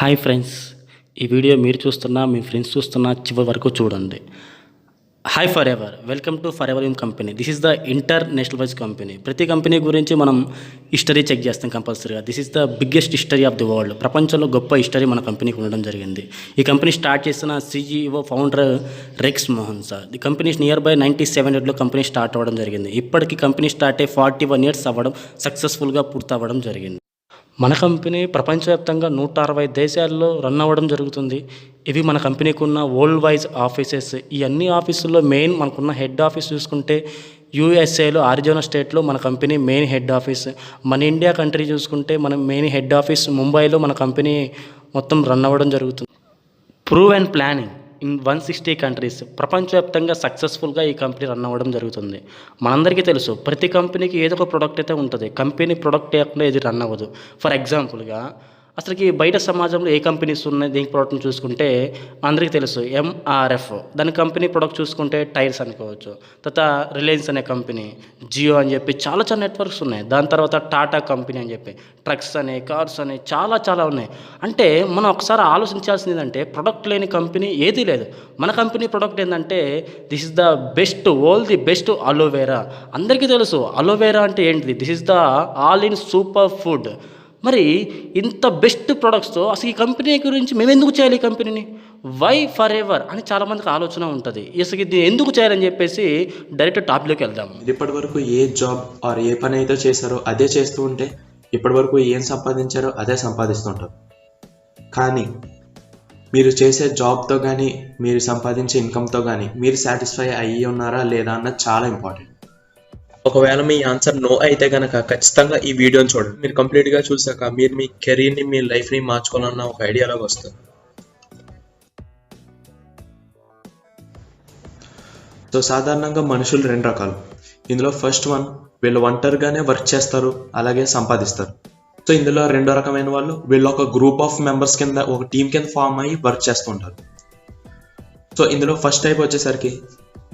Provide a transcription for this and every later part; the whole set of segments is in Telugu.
హాయ్ ఫ్రెండ్స్, ఈ వీడియో మీరు చూస్తున్నా మీ ఫ్రెండ్స్ చూస్తున్నా చివరి వరకు చూడండి. Hi for ever, welcome to for ever in company. This is the international wise company. ప్రతి కంపెనీ గురించి మనం హిస్టరీ చెక్ చేస్తాం కంపల్సరీగా. This is the biggest history of the world. ప్రపంచంలో గొప్ప హిస్టరీ మన కంపెనీకి ఉండడం జరిగింది. ఈ కంపెనీ స్టార్ట్ చేసిన CEO founder rex Mohan sir. The company near by 97 company start అవ్వడం జరిగింది. ఇప్పటికి కంపెనీ స్టార్ట్ అయ్యి 41 years అవ్వడం, సక్సెస్ఫుల్గా పూర్తవ్వడం జరిగింది. మన కంపెనీ ప్రపంచవ్యాప్తంగా 160 దేశాల్లో రన్ అవ్వడం జరుగుతుంది. ఇవి మన కంపెనీకి ఉన్న వరల్డ్ వైజ్ ఆఫీసెస్. ఈ అన్ని ఆఫీసుల్లో మెయిన్ మనకున్న హెడ్ ఆఫీస్ చూసుకుంటే USA ఆరిజోనా స్టేట్లో మన కంపెనీ మెయిన్ హెడ్ ఆఫీస్. మన ఇండియా కంట్రీ చూసుకుంటే మన మెయిన్ హెడ్ ఆఫీస్ ముంబైలో మన కంపెనీ మొత్తం రన్ అవ్వడం జరుగుతుంది. Prove and planning in 160 countries. ప్రపంచవ్యాప్తంగా సక్సెస్ఫుల్గా ఈ కంపెనీ రన్ అవ్వడం జరుగుతుంది. మనందరికీ తెలుసు, ప్రతి కంపెనీకి ఏదో ఒక ప్రోడక్ట్ అయితే ఉంటుంది. కంపెనీ ప్రోడక్ట్ లేకుండా ఇది రన్ అవ్వదు. ఫర్ ఎగ్జాంపుల్గా అసలుకి బయట సమాజంలో ఏ కంపెనీస్ ఉన్నాయి దీని ప్రోడక్ట్ని చూసుకుంటే అందరికీ తెలుసు MRF. దాని కంపెనీ ప్రోడక్ట్ చూసుకుంటే టైర్స్ అనుకోవచ్చు. తర్వాత రిలయన్స్ అనే కంపెనీ, జియో అని చెప్పి చాలా నెట్వర్క్స్ ఉన్నాయి. దాని తర్వాత టాటా కంపెనీ అని చెప్పి ట్రక్స్ అని, కార్స్ అని చాలా ఉన్నాయి. అంటే మనం ఒకసారి ఆలోచించాల్సింది ఏంటంటే, ప్రొడక్ట్ లేని కంపెనీ ఏదీ లేదు. మన కంపెనీ ప్రొడక్ట్ ఏంటంటే this is the best, the best aloe vera. అందరికీ తెలుసు అలోవేరా అంటే ఏంటిది. This is the all in super food. మరి ఇంత బెస్ట్ ప్రొడక్ట్స్తో అసలు ఈ కంపెనీ గురించి మేము ఎందుకు చేయాలి? ఈ కంపెనీని వై ఫర్ ఎవర్ అని చాలామందికి ఆలోచన ఉంటుంది. అసలు ఇది ఎందుకు చేయాలని చెప్పేసి డైరెక్ట్ టాపిక్లోకి వెళ్దాము. ఇప్పటి వరకు ఏ జాబ్ ఆర్ ఏ పని అయితే చేశారో అదే చేస్తూ ఉంటే ఇప్పటి వరకు ఏం సంపాదించారో అదే సంపాదిస్తుంటారు. కానీ మీరు చేసే జాబ్తో కానీ మీరు సంపాదించే ఇన్కమ్తో కానీ మీరు సాటిస్ఫై అయ్యి ఉన్నారా లేదా అన్నది చాలా ఇంపార్టెంట్. ఒకవేళ మీ ఆన్సర్ నో అయితే కనుక ఖచ్చితంగా ఈ వీడియోని చూడండి. మీరు కంప్లీట్గా చూసాక మీరు మీ కెరీర్ని, మీ లైఫ్ని మార్చుకోవాలన్న ఒక ఐడియాలోకి వస్తుంది. సో సాధారణంగా మనుషులు 2 రకాలు. ఇందులో ఫస్ట్ వన్, వీళ్ళు ఒంటరిగానే వర్క్ చేస్తారు, అలాగే సంపాదిస్తారు. సో ఇందులో 2వ రకమైన వాళ్ళు, వీళ్ళు ఒక గ్రూప్ ఆఫ్ మెంబర్స్ కింద, ఒక టీం కింద ఫామ్ అయ్యి వర్క్ చేస్తుంటారు. సో ఇందులో ఫస్ట్ టైప్ వచ్చేసరికి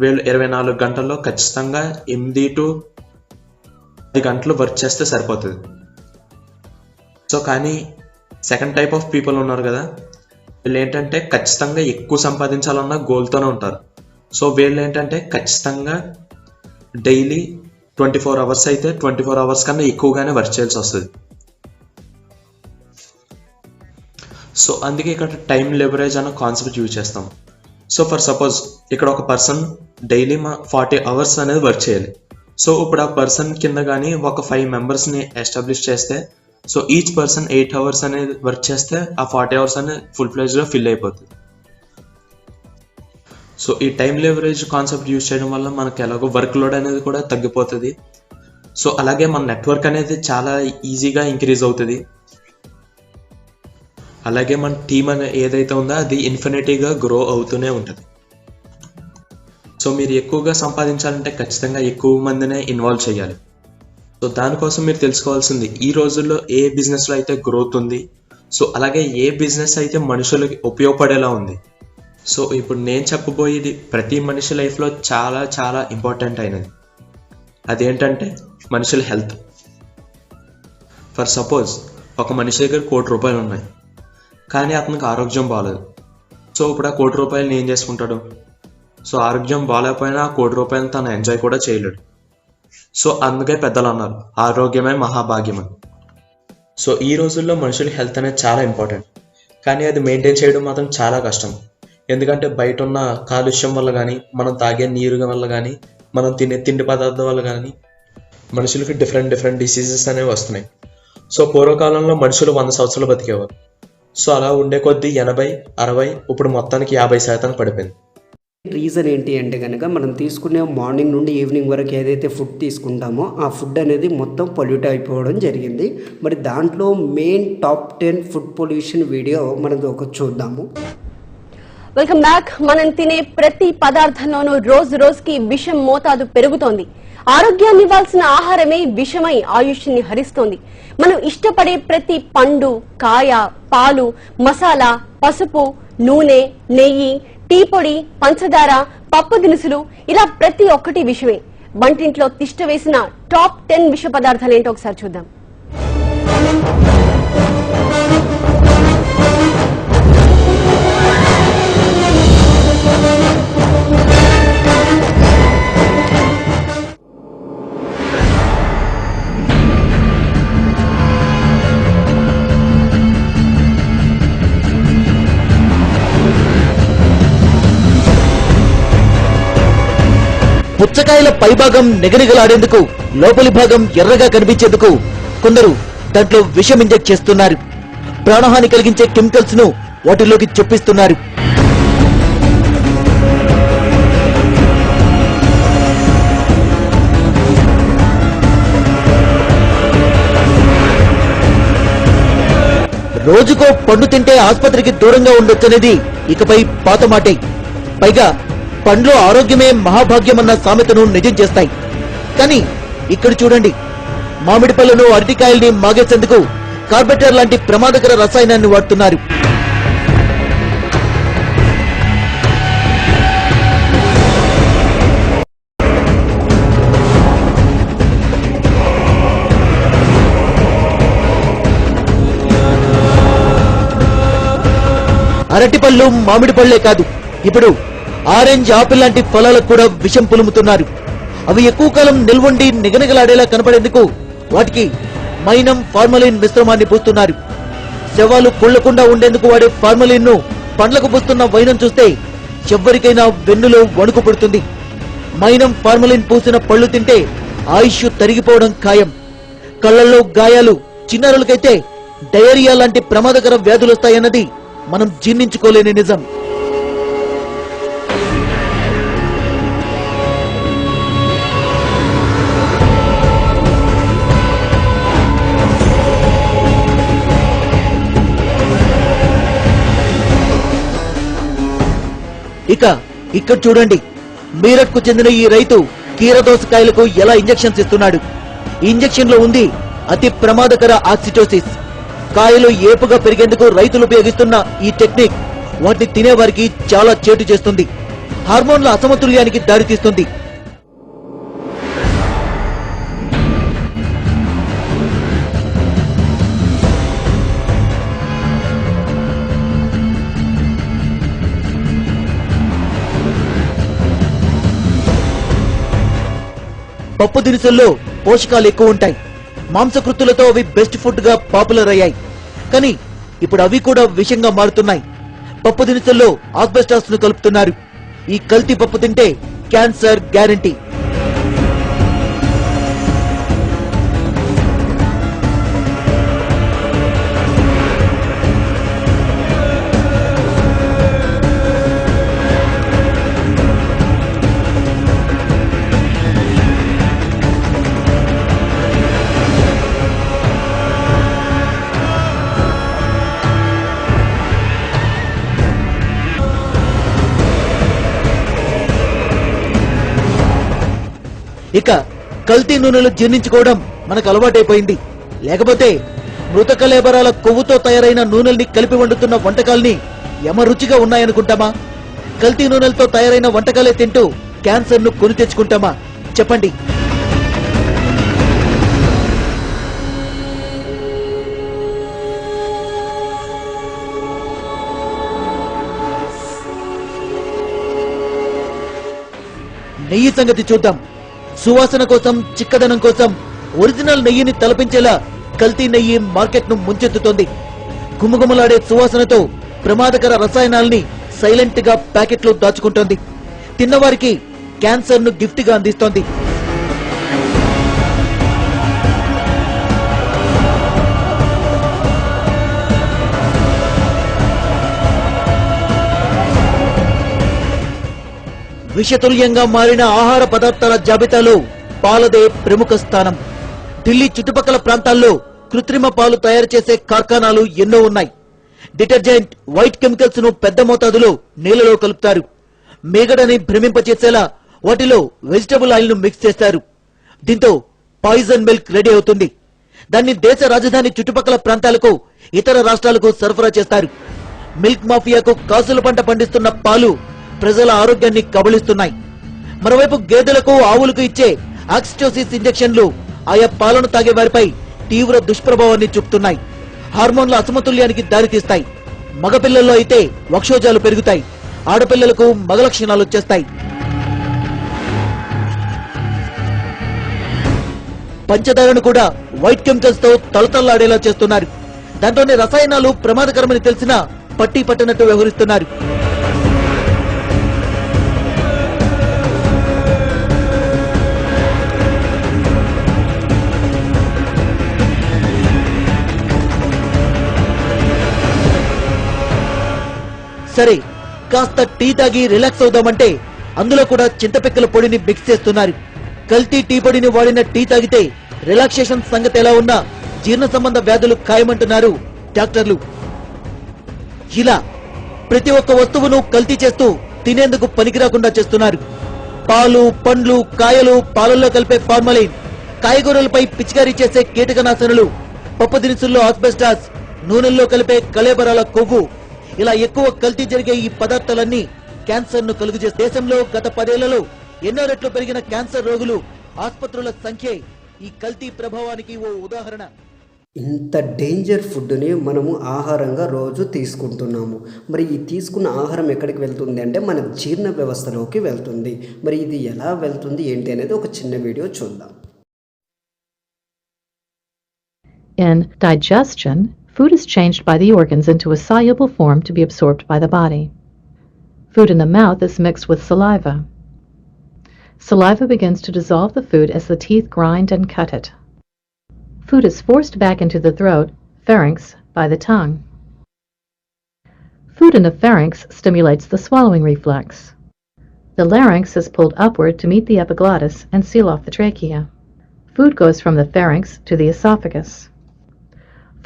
వీళ్ళు 24 గంటల్లో ఖచ్చితంగా 8 to 10 గంటలు వర్క్ చేస్తే సరిపోతుంది. సో కానీ సెకండ్ టైప్ ఆఫ్ పీపుల్ ఉన్నారు కదా, వీళ్ళు ఏంటంటే ఖచ్చితంగా ఎక్కువ సంపాదించాలన్న గోల్తోనే ఉంటారు. సో వీళ్ళు ఏంటంటే ఖచ్చితంగా డైలీ 24 hours అయితే 24 hours కన్నా ఎక్కువగానే వర్క్ చేయాల్సి వస్తుంది. సో అందుకే ఇక్కడ టైం లెవరేజ్ అన్న కాన్సెప్ట్ యూజ్ చేస్తాం. సో ఫర్ సపోజ్ ఇక్కడ ఒక పర్సన్ డైలీ 40 hours అనేది వర్క్ చేయాలి. సో ఇప్పుడు ఆ పర్సన్ కింద కానీ ఒక 5 మెంబర్స్ని ఎస్టాబ్లిష్ చేస్తే, సో ఈచ్ పర్సన్ 8 hours అనేది వర్క్ చేస్తే ఆ 40 hours అనేది ఫుల్ ఫ్లెజ్డ్గా ఫిల్ అయిపోతుంది. సో ఈ టైం లెవరేజ్ కాన్సెప్ట్ యూజ్ చేయడం వల్ల మనకు ఎలాగో వర్క్ లోడ్ అనేది కూడా తగ్గిపోతుంది. సో అలాగే మన నెట్వర్క్ అనేది చాలా ఈజీగా ఇంక్రీజ్ అవుతుంది. అలాగే మన టీమ్ అనేది ఏదైతే ఉందో అది ఇన్ఫినిటీగా గ్రో అవుతూనే ఉంటుంది. సో మీరు ఎక్కువగా సంపాదించాలంటే ఖచ్చితంగా ఎక్కువ మందినే ఇన్వాల్వ్ చేయాలి. సో దానికోసం మీరు తెలుసుకోవాల్సింది, ఈ రోజుల్లో ఏ బిజినెస్లో అయితే గ్రోత్ ఉంది, సో అలాగే ఏ బిజినెస్ అయితే మనుషులకి ఉపయోగపడేలా ఉంది. సో ఇప్పుడు నేను చెప్పబోయేది ప్రతి మనిషి లైఫ్లో చాలా ఇంపార్టెంట్ అయినది. అదేంటంటే మనుషుల హెల్త్. ఫర్ సపోజ్ ఒక మనిషి దగ్గర ₹1,00,00,000 ఉన్నాయి, కానీ అతనికి ఆరోగ్యం బాగాలేదు. సో ఇప్పుడు ఆ ₹1,00,00,000 ఏం చేసుకుంటాడు? సో ఆరోగ్యం బాగాలేకపోయినా ఆ ₹1,00,00,000 తను ఎంజాయ్ కూడా చేయలేడు. సో అందుకే పెద్దలు అన్నారు, ఆరోగ్యమే మహాభాగ్యం అని. సో ఈ రోజుల్లో మనుషుల హెల్త్ అనేది చాలా ఇంపార్టెంట్, కానీ అది మెయింటైన్ చేయడం మాత్రం చాలా కష్టం. ఎందుకంటే బయట ఉన్న కాలుష్యం వల్ల కానీ, మనం తాగే నీరు వల్ల కానీ, మనం తినే తిండి పదార్థం వల్ల కానీ మనుషులకి డిఫరెంట్ డిసీజెస్ అనేవి వస్తున్నాయి. సో పూర్వకాలంలో మనుషులు 100 సంవత్సరాలు బతికేవారు. సో అలా ఉండే కొద్దీ 80, 60 ఇప్పుడు మొత్తానికి 50% పడిపోయింది. రీజన్ ఏంటి అంటే కనుక, మనం తీసుకునే మార్నింగ్ నుండి ఈవినింగ్ వరకు ఏదైతే ఫుడ్ తీసుకుంటామో ఆ ఫుడ్ అనేది మొత్తం పొల్యూట్ అయిపోవడం జరిగింది. మరి దాంట్లో main top 10 food pollution video మనం ఒక చూద్దాము. Welcome back. మనం తినే ప్రతి పదార్థంలోనూ రోజుకి విషం మోతాదు పెరుగుతోంది. ఆరోగ్యాన్ని ఇవ్వాల్సిన ఆహారమే విషమై ఆయుష్ని హరిస్తోంది. మనం ఇష్టపడే ప్రతి పండు, కాయ, పాలు, మసాలా, పసుపు, నూనె, నెయ్యి, టీ పొడి, పంచదార, పప్పు దినుసులు, ఇలా ప్రతి ఒక్కటి విషమే. వంటింట్లో తిష్ట వేసిన టాప్ 10 విష పదార్థాలు ఏంటో ఒకసారి చూద్దాం. పుచ్చకాయల పైభాగం నిగనిగలాడేందుకు లోపలి భాగం ఎర్రగా కనిపించేందుకు కొందరు దాంట్లో విషం ఇంజెక్ట్ చేస్తున్నారు. ప్రాణహాని కలిగించే కెమికల్స్ ను వాటిలోకి చొప్పిస్తున్నారు. రోజుకో పండు తింటే ఆసుపత్రికి దూరంగా ఉండొచ్చనేది ఇకపై పాత మాటే. పైగా పండ్లు ఆరోగ్యమే మహాభాగ్యమన్న సామెతను నిజం చేస్తాయి. కానీ ఇక్కడ చూడండి, మామిడి పళ్ళను అరటికాయల్ని మాగేసేందుకు కార్బెటర్ లాంటి ప్రమాదకర రసాయనాన్ని వాడుతున్నారు. అరటిపళ్ళు మామిడి పళ్లే కాదు, ఇప్పుడు ఆరెంజ్ ఆపిల్ లాంటి ఫలాలకు కూడా విషం పులుముతున్నారు. అవి ఎక్కువ కాలం నిల్వండి నిగనిగలాడేలా కనపడేందుకు వాటికి మైనం ఫార్మలిన్ మిశ్రమాన్ని పూస్తున్నారు. శవాలు కుళ్లకుండా ఉండేందుకు వాడే ఫార్మలిన్ ను పండ్లకు పూస్తున్న వైనం చూస్తే ఎవ్వరికైనా వెన్నులో వణుకు పుడుతుంది. మైనం ఫార్మలిన్ పూసిన పళ్ళు తింటే ఆయుష్ తరిగిపోవడం ఖాయం. కళ్లల్లో గాయాలు, చిన్నారులకైతే డయేరియా లాంటి ప్రమాదకర వ్యాధులొస్తాయన్నది మనం జీర్ణించుకోలేని నిజం. ఇక ఇక్కడ చూడండి, మీరట్ కు చెందిన ఈ రైతు కీరదోసకాయలకు ఎలా ఇంజెక్షన్స్ ఇస్తున్నాడు. ఈ ఇంజెక్షన్ లో ఉంది అతి ప్రమాదకర ఆక్సిటోసిస్. కాయలు ఏపుగా పెరిగేందుకు రైతులు ఉపయోగిస్తున్న ఈ టెక్నిక్ వాటిని తినేవారికి చాలా చేటు చేస్తుంది. హార్మోన్ల అసమతుల్యానికి దారితీస్తుంది. పప్పు దినుసుల్లో పోషకాలు ఎక్కువ ఉంటాయి. మాంసకృత్తులతో అవి బెస్ట్ ఫుడ్ గా పాపులర్ అయ్యాయి. కానీ ఇప్పుడు అవి కూడా విషంగా మారుతున్నాయి. పప్పు దినుసుల్లో ఆస్బెస్టాస్ ను కలుపుతున్నారు. ఈ కల్తీ పప్పు తింటే క్యాన్సర్ గ్యారంటీ. ఇక కల్తీ నూనెలు జీర్ణించుకోవడం మనకు అలవాటైపోయింది. లేకపోతే మృత కళేబరాల కొవ్వుతో తయారైన నూనెల్ని కలిపి వండుతున్న వంటకాల్ని యమరుచిగా ఉన్నాయనుకుంటామా? కల్తీ నూనెలతో తయారైన వంటకాలే తింటూ క్యాన్సర్ ను కొని తెచ్చుకుంటామా? చెప్పండి. నెయ్యి సంగతి చూద్దాం. సువాసన కోసం, చిక్కదనం కోసం ఒరిజినల్ నెయ్యిని తలపించేలా కల్తీ నెయ్యి మార్కెట్ ను ముంచెత్తుతోంది. గుమగుమలాడే సువాసనతో ప్రమాదకర రసాయనాల్ని సైలెంట్ గా ప్యాకెట్లో దాచుకుంటోంది. తిన్నవారికి క్యాన్సర్ ను గిఫ్ట్ గా అందిస్తోంది. విషతుల్యంగా మారిన ఆహార పదార్థాల జాబితాలో పాలదే ప్రముఖ స్థానం. ఢిల్లీ చుట్టుపక్కల ప్రాంతాల్లో కృత్రిమ పాలు తయారు చేసే కార్ఖానాలు ఎన్నో ఉన్నాయి. డిటర్జెంట్, వైట్ కెమికల్స్ ను పెద్ద మోతాదులో నీళ్లలో కలుపుతారు. మేగడని భ్రమింపచేసేలా వాటిలో వెజిటబుల్ ఆయిల్ ను మిక్స్ చేస్తారు. దీంతో పాయిజన్ మిల్క్ రెడీ అవుతుంది. దాన్ని దేశ రాజధాని చుట్టుపక్కల ప్రాంతాలకు, ఇతర రాష్ట్రాలకు సరఫరా చేస్తారు. మిల్క్ మాఫియాకు కాసుల పంట పండిస్తున్న పాలు ప్రజల ఆరోగ్యాన్ని కబళిస్తున్నాయి. మరోవైపు గేదెలకు, ఆవులకు ఇచ్చే ఆక్సిటోసిస్ ఇంజెక్షన్లు ఆయా పాలను తాగే వారిపై తీవ్ర దుష్ప్రభావాన్ని చూపుతున్నాయి. హార్మోన్ల అసమతుల్యానికి దారితీస్తాయి. మగపిల్లల్లో అయితే వక్షోజాలు పెరుగుతాయి. ఆడపిల్లలకు మగ లక్షణాలు వచ్చేస్తాయి. పంచదారను కూడా వైట్ కెమికల్స్ తో తలతల్లాడేలా చేస్తున్నారు. దాంట్లోని రసాయనాలు ప్రమాదకరమని తెలిసినా పట్టి పట్టనట్టు వ్యవహరిస్తున్నారు. సరే కాస్త టీ తాగి రిలాక్స్ అవుదామంటే అందులో కూడా చింతపిక్కల పొడిని మిక్స్ చేస్తున్నారు. కల్తీ టీ పొడిని వాడిన టీ తాగితే రిలాక్సేషన్ సంగతి ఎలా ఉన్నా జీర్ణ సంబంధ వ్యాధులు ఖాయమంటున్నారు డాక్టర్లు. ఇలా ప్రతి ఒక్క వస్తువును కల్తీ చేస్తూ తినేందుకు పనికిరాకుండా చేస్తున్నారు. పాలు, పండ్లు, కాయలు, పాలల్లో కలిపే ఫార్మలిన్, కాయగూరలపై పిచికారీ చేసే కీటకనాశనలు, పప్పు దినుసుల్లో ఆస్బెస్టాస్, నూనెల్లో కలిపే కళేబరాల కొవ్వు, ఇలా ఎక్కువ కల్తీ జరిగే ఈ పదార్థాలన్నీ క్యాన్సర్ ను కలుగజేసే దేశంలో గత 10 ఏళ్లలో ఎన్నో రెట్లు పెరిగిన క్యాన్సర్ రోగులు, ఆసుపత్రుల సంఖ్య ఈ కల్తీ ప్రభావానికి ఓ ఉదాహరణ. ఇంత డేంజర్ ఫుడ్ని మనము ఆహారంగా రోజు తీసుకుంటున్నాము. మరి ఈ తీసుకున్న ఆహారం ఎక్కడికి వెళ్తుంది అంటే మన జీర్ణ వ్యవస్థలోకి వెళ్తుంది. మరి ఇది ఎలా వెళ్తుంది ఏంటి అనేది ఒక చిన్న వీడియో చూద్దాం. In digestion, food is changed by the organs into a soluble form to be absorbed by the body. Food in the mouth is mixed with saliva. Saliva begins to dissolve the food as the teeth grind and cut it. Food is forced back into the throat, pharynx, by the tongue. Food in the pharynx stimulates the swallowing reflex. The larynx is pulled upward to meet the epiglottis and seal off the trachea. Food goes from the pharynx to the esophagus.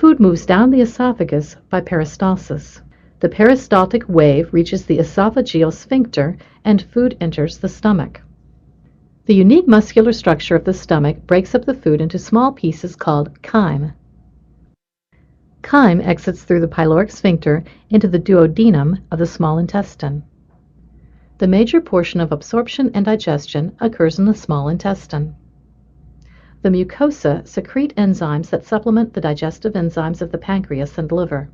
Food moves down the esophagus by peristalsis. The peristaltic wave reaches the esophageal sphincter and food enters the stomach. The unique muscular structure of the stomach breaks up the food into small pieces called chyme. Chyme exits through the pyloric sphincter into the duodenum of the small intestine. The major portion of absorption and digestion occurs in the small intestine. The mucosa secrete enzymes that supplement the digestive enzymes of the pancreas and liver.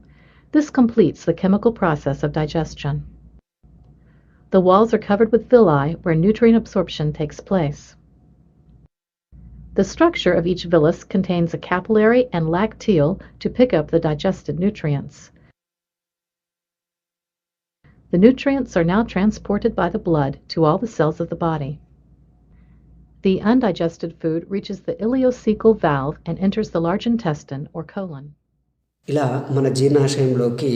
This completes the chemical process of digestion. The walls are covered with villi where nutrient absorption takes place. The structure of each villus contains a capillary and lacteal to pick up the digested nutrients. The nutrients are now transported by the blood to all the cells of the body. The undigested food reaches the ileocecal valve and enters the large intestine or colon. ఇలా మన జీర్ణాశయంలోకి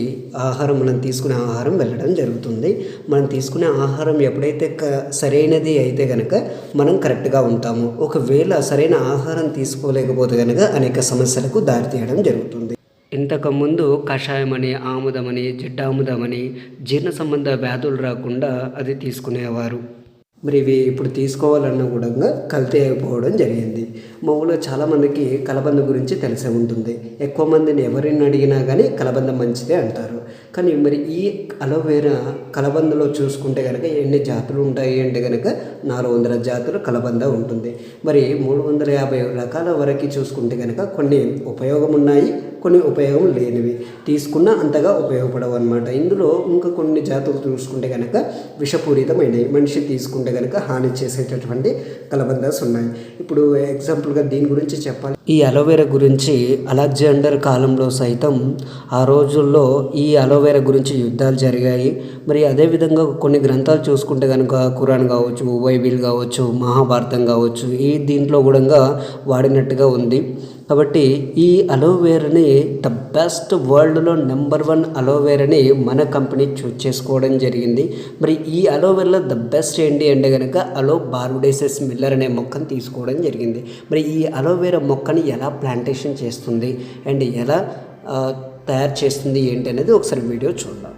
ఆహారం మనం తీసుకునే ఆహారం వెళ్ళడం జరుగుతుంది. మనం తీసుకునే ఆహారం ఎప్పుడైతే సరైనది అయితే కనుక మనం కరెక్ట్గా ఉంటాము. ఒకవేళ సరైన ఆహారం తీసుకోలేకపోతే కనుక అనేక సమస్యలకు దారితీయడం జరుగుతుంది. ఇంతకుముందు కషాయమని, ఆముదమని, జిడ్డాముదమని జీర్ణ సంబంధ వ్యాధులు రాకుండా అది తీసుకునేవారు. మరి ఇవి ఇప్పుడు తీసుకోవాలన్నా కూడా కల్తీ అయిపోవడం జరిగింది. మా ఊళ్ళో చాలామందికి కలబంద గురించి తెలిసే ఉంటుంది. ఎక్కువ మందిని ఎవరిని అడిగినా కానీ కలబంద మంచిదే అంటారు. కానీ మరి ఈ అలోవెరా కలబందలో చూసుకుంటే కనుక ఎన్ని జాతులు ఉంటాయి అంటే కనుక 400 జాతులు కలబంద ఉంటుంది. మరి 350 రకాల వరకు చూసుకుంటే కనుక కొన్ని ఉపయోగం ఉన్నాయి, కొన్ని ఉపయోగం లేనివి. తీసుకున్న అంతగా ఉపయోగపడవు అన్నమాట. ఇందులో ఇంకా కొన్ని జాతులు చూసుకుంటే కనుక విషపూరితమైనవి, మనిషి తీసుకుంటే కనుక హాని చేసేటటువంటి కలబందాస్ ఉన్నాయి. ఇప్పుడు ఎగ్జాంపుల్గా దీని గురించి చెప్పాలి. ఈ అలోవెరా గురించి అలెగ్జాండర్ కాలంలో సైతం ఆ రోజుల్లో ఈ అలోవెరా గురించి యుద్ధాలు జరిగాయి. మరి అదేవిధంగా కొన్ని గ్రంథాలు చూసుకుంటే కనుక ఖురాన్ కావచ్చు, బైబిల్ కావచ్చు, మహాభారతం కావచ్చు, ఈ దీంట్లో కూడా వాడినట్టుగా ఉంది. కాబట్టి ఈ అలోవెరాని ద బెస్ట్ వరల్డ్లో నెంబర్ 1 అలోవెరాని మన కంపెనీ చూస్ చేసుకోవడం జరిగింది. మరి ఈ అలోవెరాలో ద బెస్ట్ ఏంటి అంటే కనుక అలో బార్బడేసెస్ మిల్లర్ అనే మొక్కను తీసుకోవడం జరిగింది. మరి ఈ అలోవెరా మొక్కని ఎలా ప్లాంటేషన్ చేస్తుంది అండ్ ఎలా తయారు చేస్తుంది ఏంటి అనేది ఒకసారి వీడియో చూద్దాం.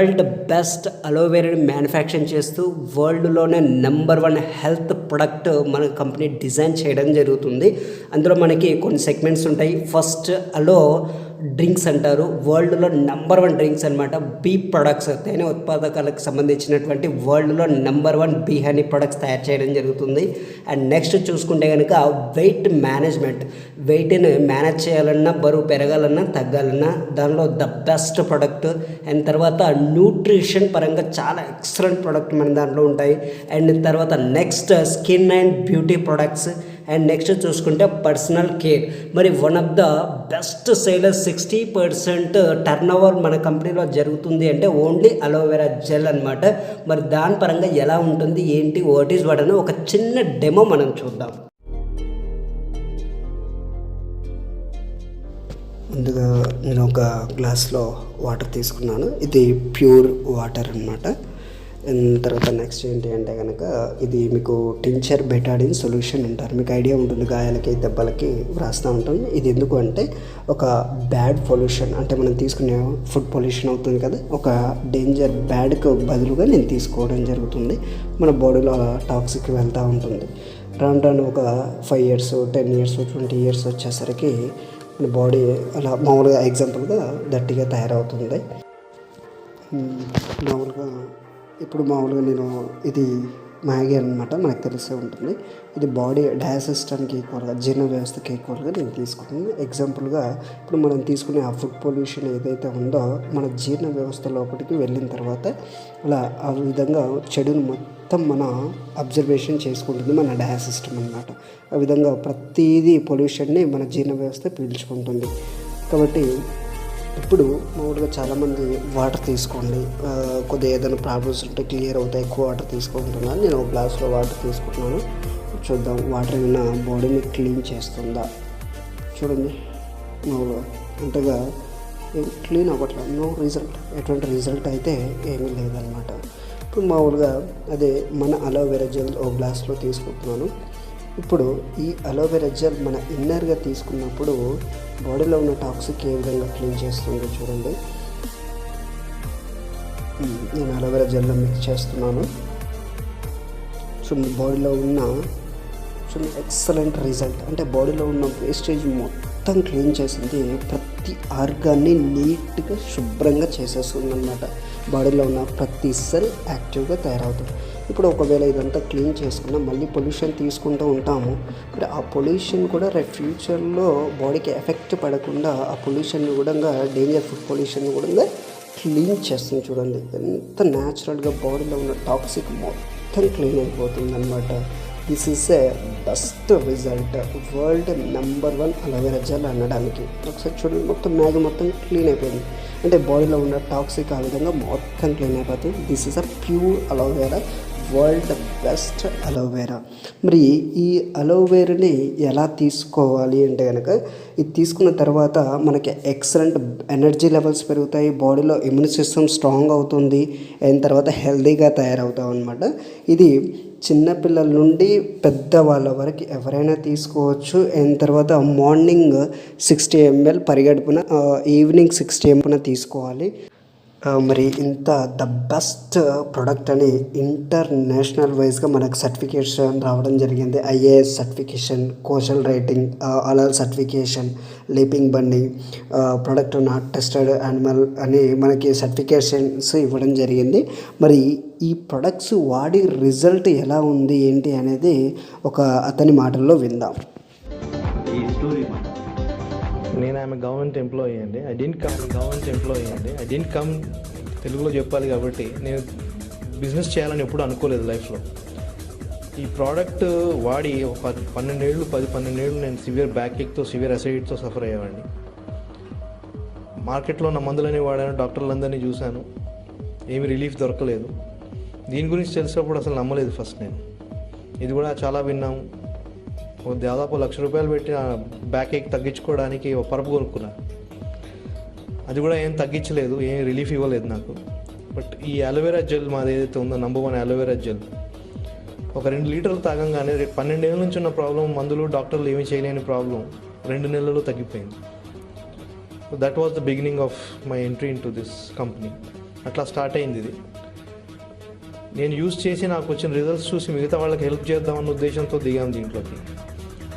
వరల్డ్ బెస్ట్ అలోవెరాని మ్యానుఫ్యాక్చరింగ్ చేస్తూ వరల్డ్లోనే నెంబర్ 1 హెల్త్ ప్రొడక్ట్ మన కంపెనీ డిజైన్ చేయడం జరుగుతుంది. అందులో మనకి కొన్ని సెగ్మెంట్స్ ఉంటాయి. ఫస్ట్ అలో డ్రింక్స్ అంటారు, వరల్డ్లో నెంబర్ 1 డ్రింక్స్ అనమాట. బీ ప్రొడక్ట్స్, తేనె ఉత్పాదకాలకు సంబంధించినటువంటి వరల్డ్లో నెంబర్ 1 బీ హనీ ప్రొడక్ట్స్ తయారు చేయడం జరుగుతుంది. అండ్ నెక్స్ట్ చూసుకుంటే కనుక వెయిట్ మేనేజ్మెంట్, వెయిట్ని మేనేజ్ చేయాలన్నా, బరువు పెరగాలన్నా తగ్గాలన్నా దానిలో ద బెస్ట్ ప్రొడక్ట్. అండ్ తర్వాత న్యూట్రిషన్ పరంగా చాలా ఎక్సలెంట్ ప్రొడక్ట్ మన దాంట్లో ఉంటాయి. అండ్ తర్వాత next skin and beauty products. And next చూసుకుంటే పర్సనల్ కేర్. మరి one of the best sellers 60% turn over మన కంపెనీలో జరుగుతుంది అంటే ఓన్లీ అలోవెరా జెల్ అనమాట. మరి దాని పరంగా ఎలా ఉంటుంది, ఏంటి, వాట్ ఈజ్ వాట్ అని ఒక చిన్న డెమో మనం చూద్దాం. ముందుగా నేను ఒక గ్లాస్లో వాటర్ తీసుకున్నాను. ఇది ప్యూర్ వాటర్ అనమాట. తర్వాత నెక్స్ట్ ఏంటి అంటే కనుక ఇది మీకు టించర్ బెటాడిన్ సొల్యూషన్ అంటారు. మీకు ఐడియా ఉంటుంది, గాయాలకి దెబ్బలకి వ్రాస్తూ ఉంటుంది. ఇది ఎందుకు అంటే ఒక బ్యాడ్ పొల్యూషన్, అంటే మనం తీసుకునే ఫుడ్ పొల్యూషన్ అవుతుంది కదా, ఒక డేంజర్ బ్యాడ్కి బదులుగా నేను తీసుకోవడం జరుగుతుంది. మన బాడీలో టాక్సిక్ వెళ్తూ ఉంటుంది. రాను రాను ఒక 5 years 10 years 20 years వచ్చేసరికి మన బాడీ అలా మామూలుగా ఎగ్జాంపుల్గా గట్టిగా తయారవుతుంది. మామూలుగా నేను ఇది మ్యాగీ అనమాట, మనకు తెలిసే ఉంటుంది. ఇది బాడీ డయాసిస్టమ్కి ఈక్వల్గా, జీర్ణ వ్యవస్థకి ఈక్వల్గా నేను తీసుకుంటున్నాను. ఎగ్జాంపుల్గా ఇప్పుడు మనం తీసుకునే ఆ ఫుడ్ పొల్యూషన్ ఏదైతే ఉందో మన జీర్ణ వ్యవస్థ లోపలికి వెళ్ళిన తర్వాత అలా ఆ విధంగా చెడును మొత్తం మన అబ్జర్వేషన్ చేసుకుంటుంది మన డయాసిస్టమ్ అనమాట. ఆ విధంగా ప్రతిదీ పొల్యూషన్ని మన జీర్ణ వ్యవస్థ పీల్చుకుంటుంది. కాబట్టి ఇప్పుడు మామూలుగా చాలామంది వాటర్ తీసుకోండి, కొద్దిగా ఏదైనా ప్రాబ్లమ్స్ ఉంటే క్లియర్ అవుతాయి, ఎక్కువ వాటర్ తీసుకుంటున్నాను. నేను ఒక గ్లాస్లో వాటర్ తీసుకుంటున్నాను. చూద్దాం వాటర్ ఏమైనా బాడీని క్లీన్ చేస్తుందా. చూడండి, మామూలుగా అంతగా క్లీన్ అవ్వట్లేదు, నో రిజల్ట్. ఎటువంటి రిజల్ట్ అయితే ఏమీ లేదనమాట. ఇప్పుడు మామూలుగా అదే మన అలోవెరా జెల్ ఒక గ్లాస్లో తీసుకుంటున్నాను. ఇప్పుడు ఈ అలోవెరా జెల్ మన ఇన్నర్గా తీసుకున్నప్పుడు బాడీలో ఉన్న టాక్సిక్ ఏ విధంగా క్లీన్ చేస్తుందో చూడండి. నేను అలోవెరా జెల్లో మిక్స్ చేస్తున్నాను. చూడండి, బాడీలో ఉన్న ఎక్సలెంట్ రిజల్ట్. అంటే బాడీలో ఉన్న వేస్టేజ్ మొత్తం క్లీన్ చేసింది, ప్రతి ఆర్గాన్ని నీట్గా శుభ్రంగా చేసేస్తుంది అనమాట. బాడీలో ఉన్న ప్రతి సెల్ యాక్టివ్గా తయారవుతుంది. ఇప్పుడు ఒకవేళ ఇదంతా క్లీన్ చేసుకున్నా మళ్ళీ పొల్యూషన్ తీసుకుంటూ ఉంటాము. మరి ఆ పొల్యూషన్ కూడా రేపు ఫ్యూచర్లో బాడీకి ఎఫెక్ట్ పడకుండా ఆ పొల్యూషన్ని కూడా, డేంజర్ ఫుడ్ పొల్యూషన్ని కూడా క్లీన్ చేస్తుంది. చూడండి ఎంత న్యాచురల్గా బాడీలో ఉన్న టాక్సిక్ మొత్తం క్లీన్ అయిపోతుంది అనమాట. This is a best result, world number 1 aloe vera gel అనడానికి. ఒకసారి చూడండి, మొత్తం మ్యాగీ మొత్తం క్లీన్ అయిపోయింది. అంటే బాడీలో ఉన్న టాక్సిక్ ఆ విధంగా మొత్తం క్లీన్ అయిపోతుంది. This is a pure aloe vera, world best aloe vera. మరి ఈ అలోవెరాని ఎలా తీసుకోవాలి అంటే కనుక, ఇది తీసుకున్న తర్వాత మనకి ఎక్సలెంట్ ఎనర్జీ లెవెల్స్ పెరుగుతాయి, బాడీలో ఇమ్యూన్ సిస్టమ్ స్ట్రాంగ్ అవుతుంది, అయిన తర్వాత హెల్తీగా తయారవుతాం అనమాట. ఇది చిన్నపిల్లల నుండి పెద్దవాళ్ళ వరకు ఎవరైనా తీసుకోవచ్చు. అయిన తర్వాత మార్నింగ్ 60 ml పరిగడుపున, ఈవినింగ్ 60 ml తీసుకోవాలి. మరి ఇంత ద బెస్ట్ ప్రొడక్ట్ అని ఇంటర్నేషనల్ వైజ్గా మనకు సర్టిఫికేషన్ రావడం జరిగింది. IAS certification, kosher rating, halal certification, leaping bunny, product not tested animal అని మనకి సర్టిఫికేషన్స్ ఇవ్వడం జరిగింది. మరి ఈ ప్రొడక్ట్స్ వాడి రిజల్ట్ ఎలా ఉంది ఏంటి అనేది ఒక అతని మాటల్లో విందాం. నేను ఆమె గవర్నమెంట్ ఎంప్లాయీ అండి. ఐ డెంట్ కమ్ తెలుగులో చెప్పాలి కాబట్టి నేను బిజినెస్ చేయాలని ఎప్పుడు అనుకోలేదు లైఫ్లో. ఈ ప్రోడక్ట్ వాడి ఒక 12 ఏళ్ళు నేను సివియర్ బ్యాక్ ఏక్తో, సివియర్ అసైడ్తో సఫర్ అయ్యేవాడిని. మార్కెట్లో ఉన్న మందులని వాడాను, డాక్టర్లందరినీ చూశాను, ఏమి రిలీఫ్ దొరకలేదు. దీని గురించి తెలిసినప్పుడు అసలు నమ్మలేదు ఫస్ట్ నేను. ఇది కూడా చాలా విన్నాము. దాదాపు ₹1,00,000 పెట్టి బ్యాక్ ఏక్ తగ్గించుకోవడానికి ఒక పరుపు కొనుక్కున్నాను. అది కూడా ఏం తగ్గించలేదు, ఏం రిలీఫ్ ఇవ్వలేదు నాకు. బట్ ఈ అలోవెరా జెల్ మాది ఏదైతే ఉందో నంబర్ 1 అలోవెరా జెల్, ఒక 2 లీటర్లు తాగంగానే 12 ఏళ్ళ నుంచి ఉన్న ప్రాబ్లం, మందులు డాక్టర్లు ఏమీ చేయలేని ప్రాబ్లం 2 నెలల్లో తగ్గిపోయింది. That was the beginning of my entry in to this company. అట్లా స్టార్ట్ అయింది ఇది. నేను యూజ్ చేసి నాకు వచ్చిన రిజల్ట్స్ చూసి మిగతా వాళ్ళకి హెల్ప్ చేద్దామన్న ఉద్దేశంతో దిగాను దీంట్లోకి.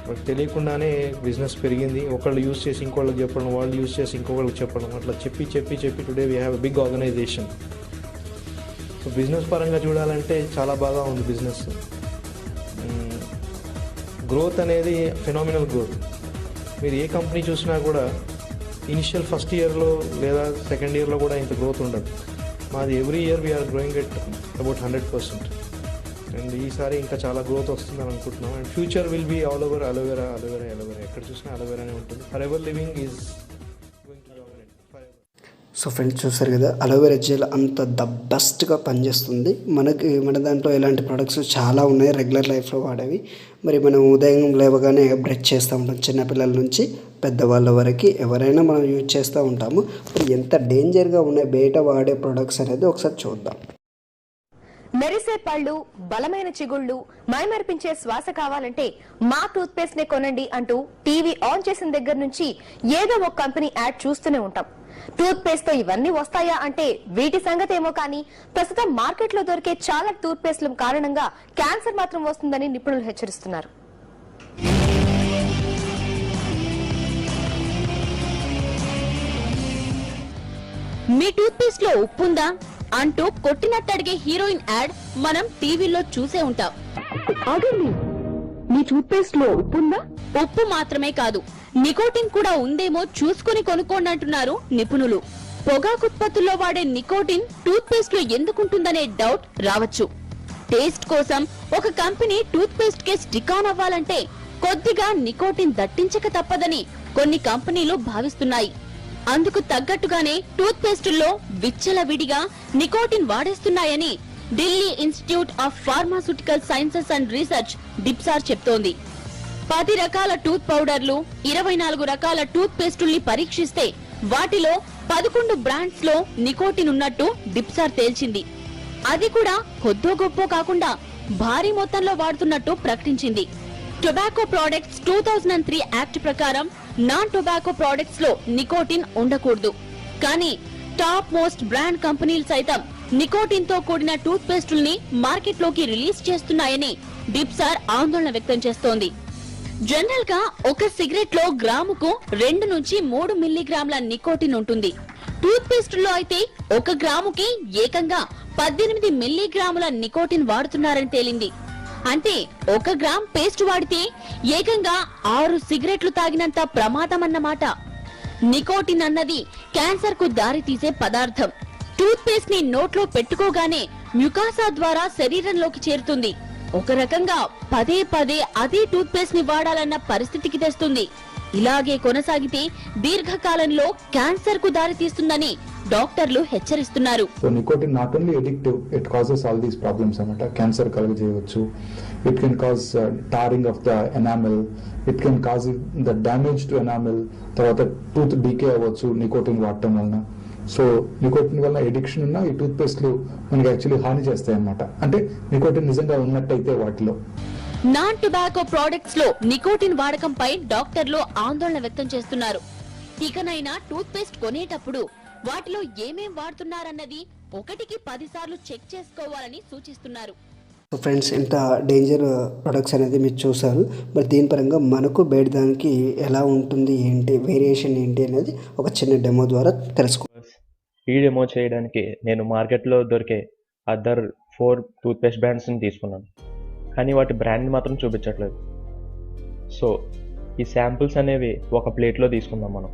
బట్ తెలియకుండానే బిజినెస్ పెరిగింది. ఒకళ్ళు యూజ్ చేసి ఇంకోళ్ళకి చెప్పడం, వాళ్ళు యూజ్ చేసి ఇంకొకళ్ళకి చెప్పడం, అట్లా చెప్పి today we have a big organization. So business పరంగా చూడాలంటే చాలా బాగా ఉంది బిజినెస్. గ్రోత్ అనేది ఫెనామినల్ గ్రోత్. మీరు ఏ కంపెనీ చూసినా కూడా ఇనిషియల్ ఫస్ట్ ఇయర్లో లేదా సెకండ్ ఇయర్లో కూడా ఇంత గ్రోత్ ఉండదు. మాది every year we are growing at about 100%. And ఈసారి ఇంకా చాలా గ్రోత్ వస్తుందని అనుకుంటున్నాం. And future will be all over aloe vera. ఎక్కడ చూసినా అలోవెరానే ఉంటుంది. Forever Living is going to dominate Forever. So friends చూసారు కదా, అలోవెరా జెల్ అంత ద బెస్ట్గా పనిచేస్తుంది. మన దాంట్లో ఇలాంటి ప్రొడక్ట్స్ చాలా ఉన్నాయి రెగ్యులర్ లైఫ్లో వాడేవి. మరి మనం ఉదయం లేవగానే బ్రష్ చేస్తూ ఉంటాం, చిన్నపిల్లల నుంచి పెద్దవాళ్ళ వరకు ఎవరైనా మనం యూజ్ చేస్తూ ఉంటాము. మరి ఎంత డేంజర్గా ఉన్నాయి బయట వాడే ప్రొడక్ట్స్ అనేది ఒకసారి చూద్దాం. మెరిసే పళ్ళు, బలమైన చిగుళ్ళు, మైమరిపించే శ్వాస కావాలంటే మా టూత్ పేస్ట్ నే కొనండి అంటూ టీవీ ఆన్ చేసిన దగ్గర నుంచి ఏదో ఒక కంపెనీ యాడ్ చూస్తూనే ఉంటాం. టూత్ పేస్ట్ తో ఇవన్నీ వస్తాయా అంటే వీటి సంగతి ఏమో కానీ ప్రస్తుతం మార్కెట్ లో దొరికే చాలా టూత్ పేస్ట్ల కారణంగా క్యాన్సర్ మాత్రం వస్తుందని నిపుణులు హెచ్చరిస్తున్నారు. మీ టూత్ పేస్ట్ లో ఉప్పుందా అంటూ కొట్టినట్టు అడిగే హీరోయిన్ యాడ్ మనం టీవీలో చూసే ఉంటాం. ఆగండి, మీ టూత్ పేస్ట్ లో ఉప్పుందా? ఉప్పు మాత్రమే కాదు, నికోటిన్ కూడా ఉందేమో చూసుకుని కొనుక్కోండి అంటున్నారు నిపుణులు. పొగాకు ఉత్పత్తుల్లో వాడే నికోటిన్ టూత్ పేస్ట్ లో ఎందుకుంటుందనే డౌట్ రావచ్చు. టేస్ట్ కోసం ఒక కంపెనీ టూత్ పేస్ట్ కే స్టిక్ ఆన్ అవ్వాలంటే కొద్దిగా నికోటిన్ దట్టించక తప్పదని కొన్ని కంపెనీలు భావిస్తున్నాయి. అందుకు తగ్గట్టుగానే టూత్ పేస్టుల్లో విచ్చలవిడిగా నికోటిన్ వాడేస్తున్నాయని Delhi Institute of Pharmaceutical Sciences and Research DIPSAR చెప్తోంది. 10 రకాల టూత్ పౌడర్లు, 24 రకాల టూత్ పేస్టుల్ని పరీక్షిస్తే వాటిలో 11 బ్రాండ్స్ లో నికోటిన్ ఉన్నట్టు డిప్సార్ తేల్చింది. అది కూడా కొద్దో గొప్పో కాకుండా భారీ మొత్తంలో వాడుతున్నట్టు ప్రకటించింది. టొబాకో ప్రొడక్ట్స్ 2003 యాక్ట్ ప్రకారం నాన్ టొబాకో ప్రొడక్ట్స్ లో నికోటిన్ ఉండకూడదు. కానీ టాప్ మోస్ట్ బ్రాండ్ కంపెనీలు సైతం నికోటిన్ తో కూడిన టూత్ పేస్టుల్ని మార్కెట్ లోకి రిలీజ్ చేస్తున్నాయని డిప్సార్ ఆందోళన వ్యక్తం చేస్తోంది. జనరల్ గా ఒక సిగరెట్ లో గ్రాముకు 2 నుంచి 3 మిల్లీగ్రాముల నికోటిన్ ఉంటుంది. టూత్ పేస్టుల్లో అయితే 1 గ్రాముకి ఏకంగా 18 మిల్లీగ్రాముల నికోటిన్ వాడుతున్నారని తేలింది. అంటే 1 గ్రామ్ పేస్ట్ వాడితే ఏకంగా 6 సిగరెట్లు తాగినంత ప్రమాదం అన్నమాట. నికోటిన్ అన్నది క్యాన్సర్ కు దారి తీసే పదార్థం. టూత్ పేస్ట్ ని నోట్లో పెట్టుకోగానే మ్యుకాసా ద్వారా శరీరంలోకి చేరుతుంది. ఒక రకంగా పదే అదే టూత్ పేస్ట్ ని వాడాలన్న పరిస్థితికి తెస్తుంది. ఇలాగే కొనసాగితే దీర్ఘకాలంలో క్యాన్సర్ కు దారి తీస్తుందని డాక్టర్లు హెచ్చరిస్తున్నారు. So nicotine not only addictive, it causes all these problems అన్నమాట. క్యాన్సర్ కలుగజేయవచ్చు, it can cause tarring of the enamel, it can cause the damage to enamel, తర్వాత టూత్ డీకే అవ్వచ్చు నికోటిన్ వాడటం వలన. సో నికోటిన్ వల్ల ఎడిక్షన్ ఉన్న ఈ టూత్ పేస్ట్లు మనకి యాక్చువల్లీ హాని చేస్తాయి అన్నమాట. అంటే నికోటిన్ నిజంగా ఉన్నట్టయితే వాటిలో. నాన్ టొబాకో ప్రొడక్ట్స్ లో నికోటిన్ వాడకంపై డాక్టర్లు ఆందోళన వ్యక్తం చేస్తున్నారు. ఇకనైనా టూత్ పేస్ట్ కొనేటప్పుడు వాటిలో ఏమేం వాడుతున్నారన్నది 1కి 10 సార్లు చెక్ చేసుకోవాలని సూచిస్తున్నారు. సో ఫ్రెండ్స్, ఇంత డేంజర్ ప్రొడక్ట్స్ అనేది మీరు చూసారు. మరి దీని పరంగా మనకు బయట దానికి ఎలా ఉంటుంది, ఏంటి వేరియేషన్ ఏంటి అనేది ఒక చిన్న డెమో ద్వారా తెలుసుకో. ఈ డెమో చేయడానికి నేను మార్కెట్లో దొరికే అదర్ 4 టూత్పేస్ట్ బ్రాండ్స్ని తీసుకున్నాను, కానీ వాటి బ్రాండ్ మాత్రం చూపించట్లేదు. సో ఈ శాంపుల్స్ అనేవి ఒక ప్లేట్లో తీసుకుందాం మనం.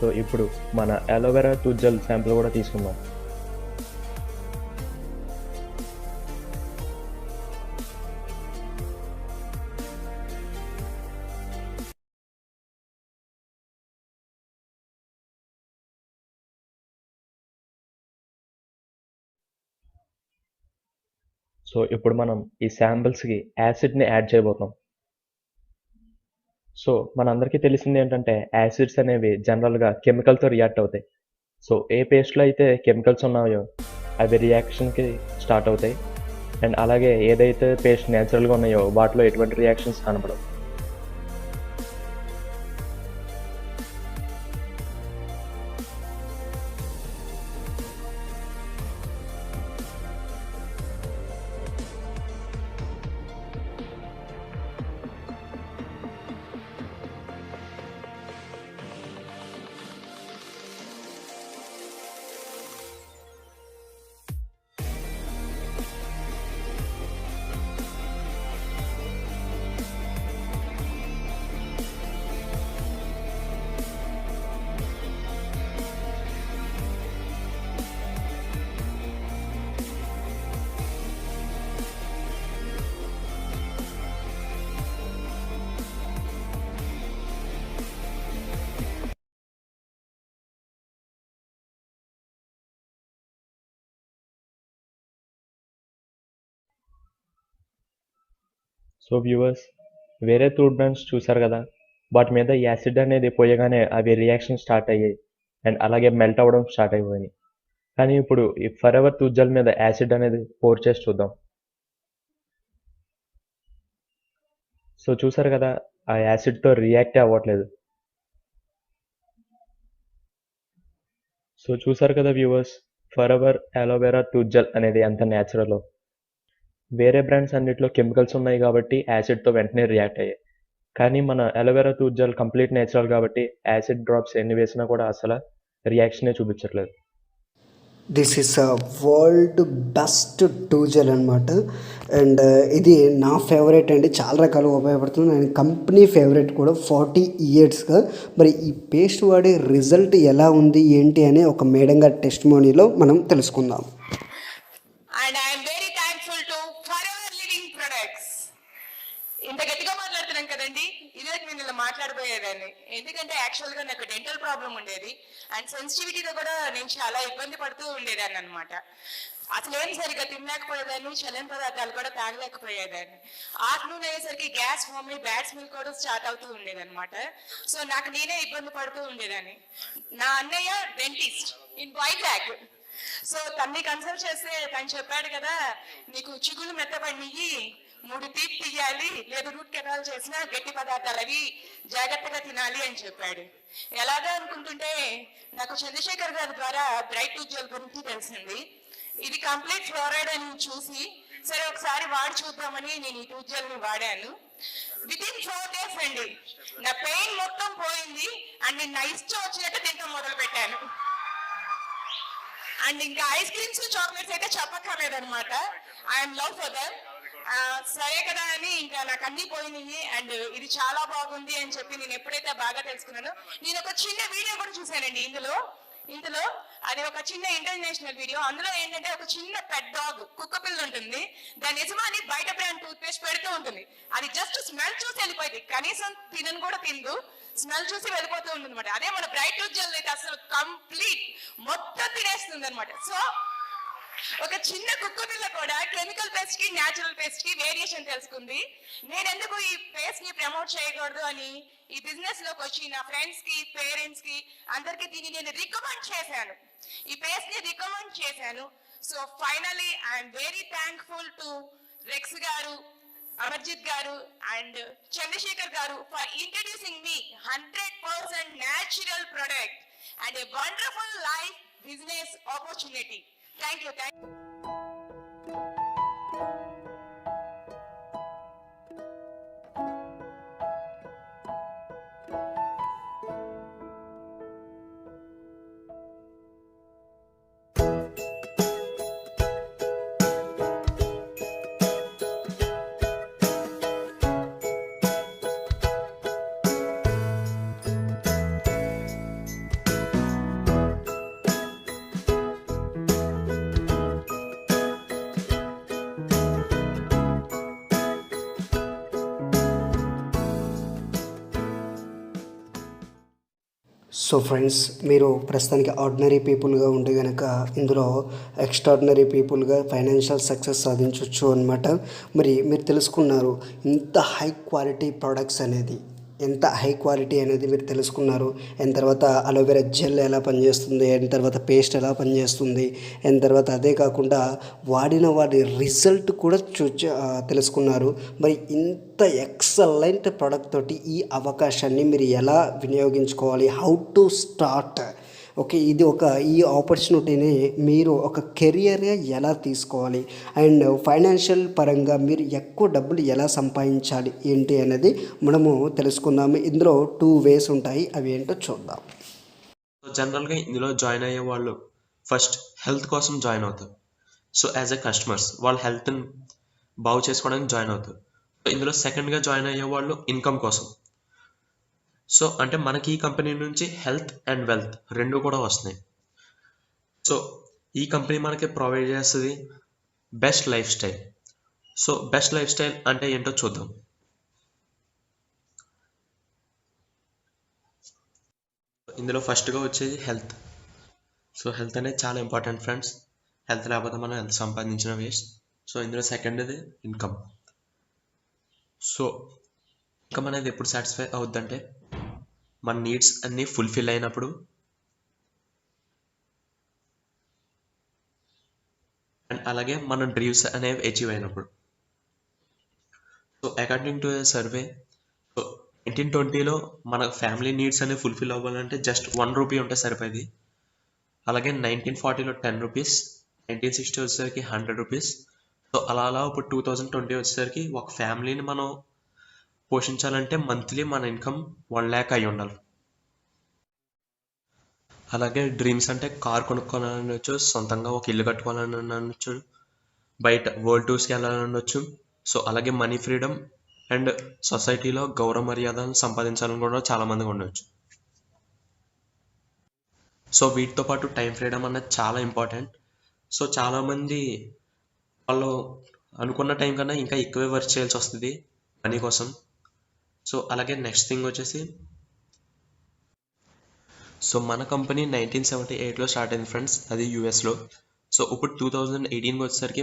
సో ఇప్పుడు మన అలోవెరా టూత్ జెల్ శాంపుల్ కూడా తీసుకుందాం. సో ఇప్పుడు మనం ఈ శాంపిల్స్కి యాసిడ్ని యాడ్ చేయబోతున్నాం. సో మనందరికీ తెలిసింది ఏంటంటే యాసిడ్స్ అనేవి జనరల్గా కెమికల్తో రియాక్ట్ అవుతాయి. సో ఏ పేస్ట్లో అయితే కెమికల్స్ ఉన్నాయో అవి రియాక్షన్కి స్టార్ట్ అవుతాయి. అండ్ అలాగే ఏదైతే పేస్ట్ న్యాచురల్గా ఉన్నాయో వాటిలో ఎటువంటి రియాక్షన్స్ కనపడవు. సో వ్యూవర్స్, వేరే టూత్ బ్రష్ చూసారు కదా, వాటి మీద యాసిడ్ అనేది పోయగానే అవి రియాక్షన్ స్టార్ట్ అయ్యాయి అండ్ అలాగే మెల్ట్ అవ్వడం స్టార్ట్ అయిపోయినాయి. కానీ ఇప్పుడు ఈ ఫర్ ఎవర్ టూత్ జెల్ మీద యాసిడ్ అనేది పోర్ చేసి చూద్దాం. సో చూసారు కదా, ఆ యాసిడ్తో రియాక్టే అవ్వట్లేదు. సో చూసారు కదా viewers, for ever aloe vera tooth gel అనేది ఎంత న్యాచురలో. వేరే బ్రాండ్స్ అన్నిట్లో కెమికల్స్ ఉన్నాయి కాబట్టి యాసిడ్తో వెంటనే రియాక్ట్ అయ్యాయి. కానీ మన aloe vera tooth gel complete natural కాబట్టి యాసిడ్ డ్రాప్స్ ఎన్ని వేసినా కూడా అసలు రియాక్షనే చూపించట్లేదు. This is world best tooth gel అనమాట. అండ్ ఇది నా ఫేవరెట్ అండి, చాలా రకాలుగా ఉపయోగపడుతుంది. అండ్ కంపెనీ ఫేవరెట్ కూడా 40 ఇయర్స్గా. మరి ఈ పేస్ట్ వాడే రిజల్ట్ ఎలా ఉంది ఏంటి అని ఒక మేడం గారి టెస్టిమోనీలో మనం తెలుసుకుందాం. And I'm very thankful to for ever living products. ఇంత గట్టిగా మాట్లాడుతున్నాం కదండి, ఇదే నేను ఇలా మాట్లాడిపోయేదాన్ని. ఎందుకంటే యాక్చువల్గా నాకు డెంటల్ ప్రాబ్లం ఉండేది అండ్ సెన్సిటివిటీతో కూడా నేను చాలా ఇబ్బంది పడుతూ ఉండేదాన్ని అనమాట. అసలు ఏం సరిగ్గా తినలేకపోయేదాన్ని, చల్లని పదార్థాలు కూడా తాగలేకపోయేదాన్ని. ఆఫ్టర్నూన్ అయ్యేసరికి గ్యాస్ ఫామ్ అయ్యి బ్యాడ్ స్మెల్ కూడా స్టార్ట్ అవుతూ ఉండేది అనమాట. సో నాకు నేనే ఇబ్బంది పడుతూ ఉండేదాన్ని. నా అన్నయ్య డెంటిస్ట్ ఇన్ వైజాగ్. సో తన్ని కన్సల్ట్ చేస్తే తను చెప్పాడు కదా, నీకు చిగులు మెత్తపడినవి 3 టీప్ తీయాలి, లేదు రూట్ కెనాల్ చేసిన గట్టి పదార్థాలు అవి జాగ్రత్తగా తినాలి అని చెప్పాడు. ఎలాగా అనుకుంటుంటే నాకు చంద్రశేఖర్ గారి ద్వారా బ్రైట్ టూత్ జెల్ గురించి తెలిసింది. ఇది కంప్లీట్ ఫ్లోరైడ్ అని చూసి సరే ఒకసారి వాడి చూద్దామని నేను ఈ టూత్ జెల్ ని వాడాను. వితిన్ 4 days అండి నా పెయిన్ మొత్తం పోయింది అండ్ నా ఇష్టం వచ్చినట్టు తింటాం మొదలు పెట్టాను. అండ్ ఇంకా ఐస్ క్రీమ్స్ చాక్లెట్స్ అయితే చెప్పక్కర్లేదనమాట. I'm love for them. సరే కదా అని ఇంకా నాకు అన్ని పోయినాయి అండ్ ఇది చాలా బాగుంది అని చెప్పి నేను ఎప్పుడైతే బాగా తెలుసుకున్నానో, నేను ఒక చిన్న వీడియో కూడా చూసానండి ఇందులో అది ఒక చిన్న ఇంటర్నేషనల్ వీడియో. అందులో ఏంటంటే ఒక చిన్న పెట్ డాగ్ కుక్క పిల్ల ఉంటుంది, దాని యజమాని బయట బ్రాండ్ టూత్ పేస్ట్ పెడుతూ ఉంటుంది. అది జస్ట్ స్మెల్ చూసి వెళ్ళిపోయింది, కనీసం తినను కూడా తిందు, స్మెల్ చూసి వెళ్ళిపోతూ ఉంటుంది అనమాట. అదే మన బ్రైట్ టూత్ జెల్ అయితే అసలు కంప్లీట్ మొత్తం తినేస్తుంది అనమాట. సో ఒక చిన్న కుక్క పిల్ల కూడా కెమికల్ పేస్ట్ కి న్యాచురల్ పేస్ట్ కి వేరియేషన్ తెలుసుకుంది. నేను ఎందుకు ఈ పేస్ట్ ని ప్రమోట్ చేయకూడదు అని ఈ బిజినెస్ లోకి వచ్చి నా ఫ్రెండ్స్ కి పేరెంట్స్ కి అందరికి దీన్ని నేను రికమెండ్ చేశాను, ఈ పేస్ట్ ని రికమెండ్ చేశాను. So finally I'm very thankful to rex గారు, అమర్జిత్ గారు అండ్ చంద్రశేఖర్ గారు for introducing me 100% natural product and a wonderful life business opportunity. Thank you. So friends, మీరు ప్రస్తుతానికి ఆర్డినరీ పీపుల్గా ఉంటే కనుక ఇందులో ఎక్స్ట్రాడినరీ పీపుల్గా ఫైనాన్షియల్ సక్సెస్ సాధించవచ్చు అనమాట. మరి మీరు తెలుసుకున్నారు ఇంత హై క్వాలిటీ ప్రోడక్ట్స్ అనేది, ఎంత హై క్వాలిటీ అనేది మీరు తెలుసుకున్నారు. అండ్ తర్వాత అలోవెరా జెల్ ఎలా పనిచేస్తుంది, అండ్ తర్వాత పేస్ట్ ఎలా పనిచేస్తుంది, అండ్ తర్వాత అదే కాకుండా వాడిన వాడి రిజల్ట్ కూడా తెలుసుకున్నారు. మరి ఇంత ఎక్సలెంట్ ప్రోడక్ట్ తోటి ఈ అవకాశాన్ని మీరు ఎలా వినియోగించుకోవాలి, హౌ టు స్టార్ట్, ఓకే, ఈ ఆపర్చునిటీని మీరు ఒక కెరియర్గా ఎలా తీసుకోవాలి, అండ్ ఫైనాన్షియల్ పరంగా మీరు ఎక్కువ డబ్బులు ఎలా సంపాదించాలి ఏంటి అనేది మనము తెలుసుకుందాము. ఇందులో 2 ways ఉంటాయి, అవి ఏంటో చూద్దాం. సో జనరల్గా ఇందులో జాయిన్ అయ్యే వాళ్ళు ఫస్ట్ హెల్త్ కోసం జాయిన్ అవుతారు. సో యాజ్ ఎ కస్టమర్స్ వాళ్ళ హెల్త్ని బాగు చేసుకోవడానికి జాయిన్ అవుతారు. సో ఇందులో సెకండ్గా జాయిన్ అయ్యే వాళ్ళు ఇన్కమ్ కోసం. సో అంటే మనకి ఈ కంపెనీ నుంచి హెల్త్ అండ్ వెల్త్ రెండు కూడా వస్తున్నాయి. సో ఈ కంపెనీ మనకి ప్రొవైడ్ చేస్తుంది best life style. So best life style అంటే ఏంటో చూద్దాం. ఇందులో ఫస్ట్గా వచ్చేది హెల్త్. సో హెల్త్ అనేది చాలా ఇంపార్టెంట్ ఫ్రెండ్స్. హెల్త్ లేకపోతే మనం ఎంత సంపాదించిన వేస్ట్. సో ఇందులో సెకండ్ది ఇన్కమ్. సో ఇన్కమ్ అనేది ఎప్పుడు సాటిస్ఫై అవుద్దంటే మన నీడ్స్ అన్నీ ఫుల్ఫిల్ అయినప్పుడు, అండ్ అలాగే మన డ్రీమ్స్ అనేవి అచీవ్ అయినప్పుడు. So according to survey, so 1920లో మన ఫ్యామిలీ నీడ్స్ అనేవి ఫుల్ఫిల్ అవ్వాలంటే జస్ట్ 1 రూపీ ఉంటే సరిపోయింది. అలాగే 1940లో 10 రూపీస్, 1960 వచ్చేసరికి 100 రూపీస్. సో అలా ఇప్పుడు 2020 వచ్చేసరికి ఒక ఫ్యామిలీని మనం పోషించాలంటే మంత్లీ మన ఇన్కమ్ 1 lakh అయి ఉండాలి. అలాగే డ్రీమ్స్ అంటే కార్ కొనుక్కోవాలని అనొచ్చు, సొంతంగా ఒక ఇల్లు కట్టుకోవాలని అనొచ్చు, బయట వరల్డ్ టూర్స్కి వెళ్ళాలని అనొచ్చు. సో అలాగే మనీ ఫ్రీడమ్ అండ్ సొసైటీలో గౌరవ మర్యాదలను సంపాదించాలని కూడా చాలామంది ఉండొచ్చు. సో వీటితో పాటు టైం ఫ్రీడమ్ అనేది చాలా ఇంపార్టెంట్. సో చాలామంది వాళ్ళు అనుకున్న టైం కన్నా ఇంకా ఎక్కువే వర్క్ చేయాల్సి వస్తుంది మనీ కోసం. సో అలాగే నెక్స్ట్ థింగ్ వచ్చేసి, సో మన కంపెనీ 1978లో స్టార్ట్ అయింది ఫ్రెండ్స్, అది యూఎస్లో. సో ఇప్పుడు 2018 వచ్చేసరికి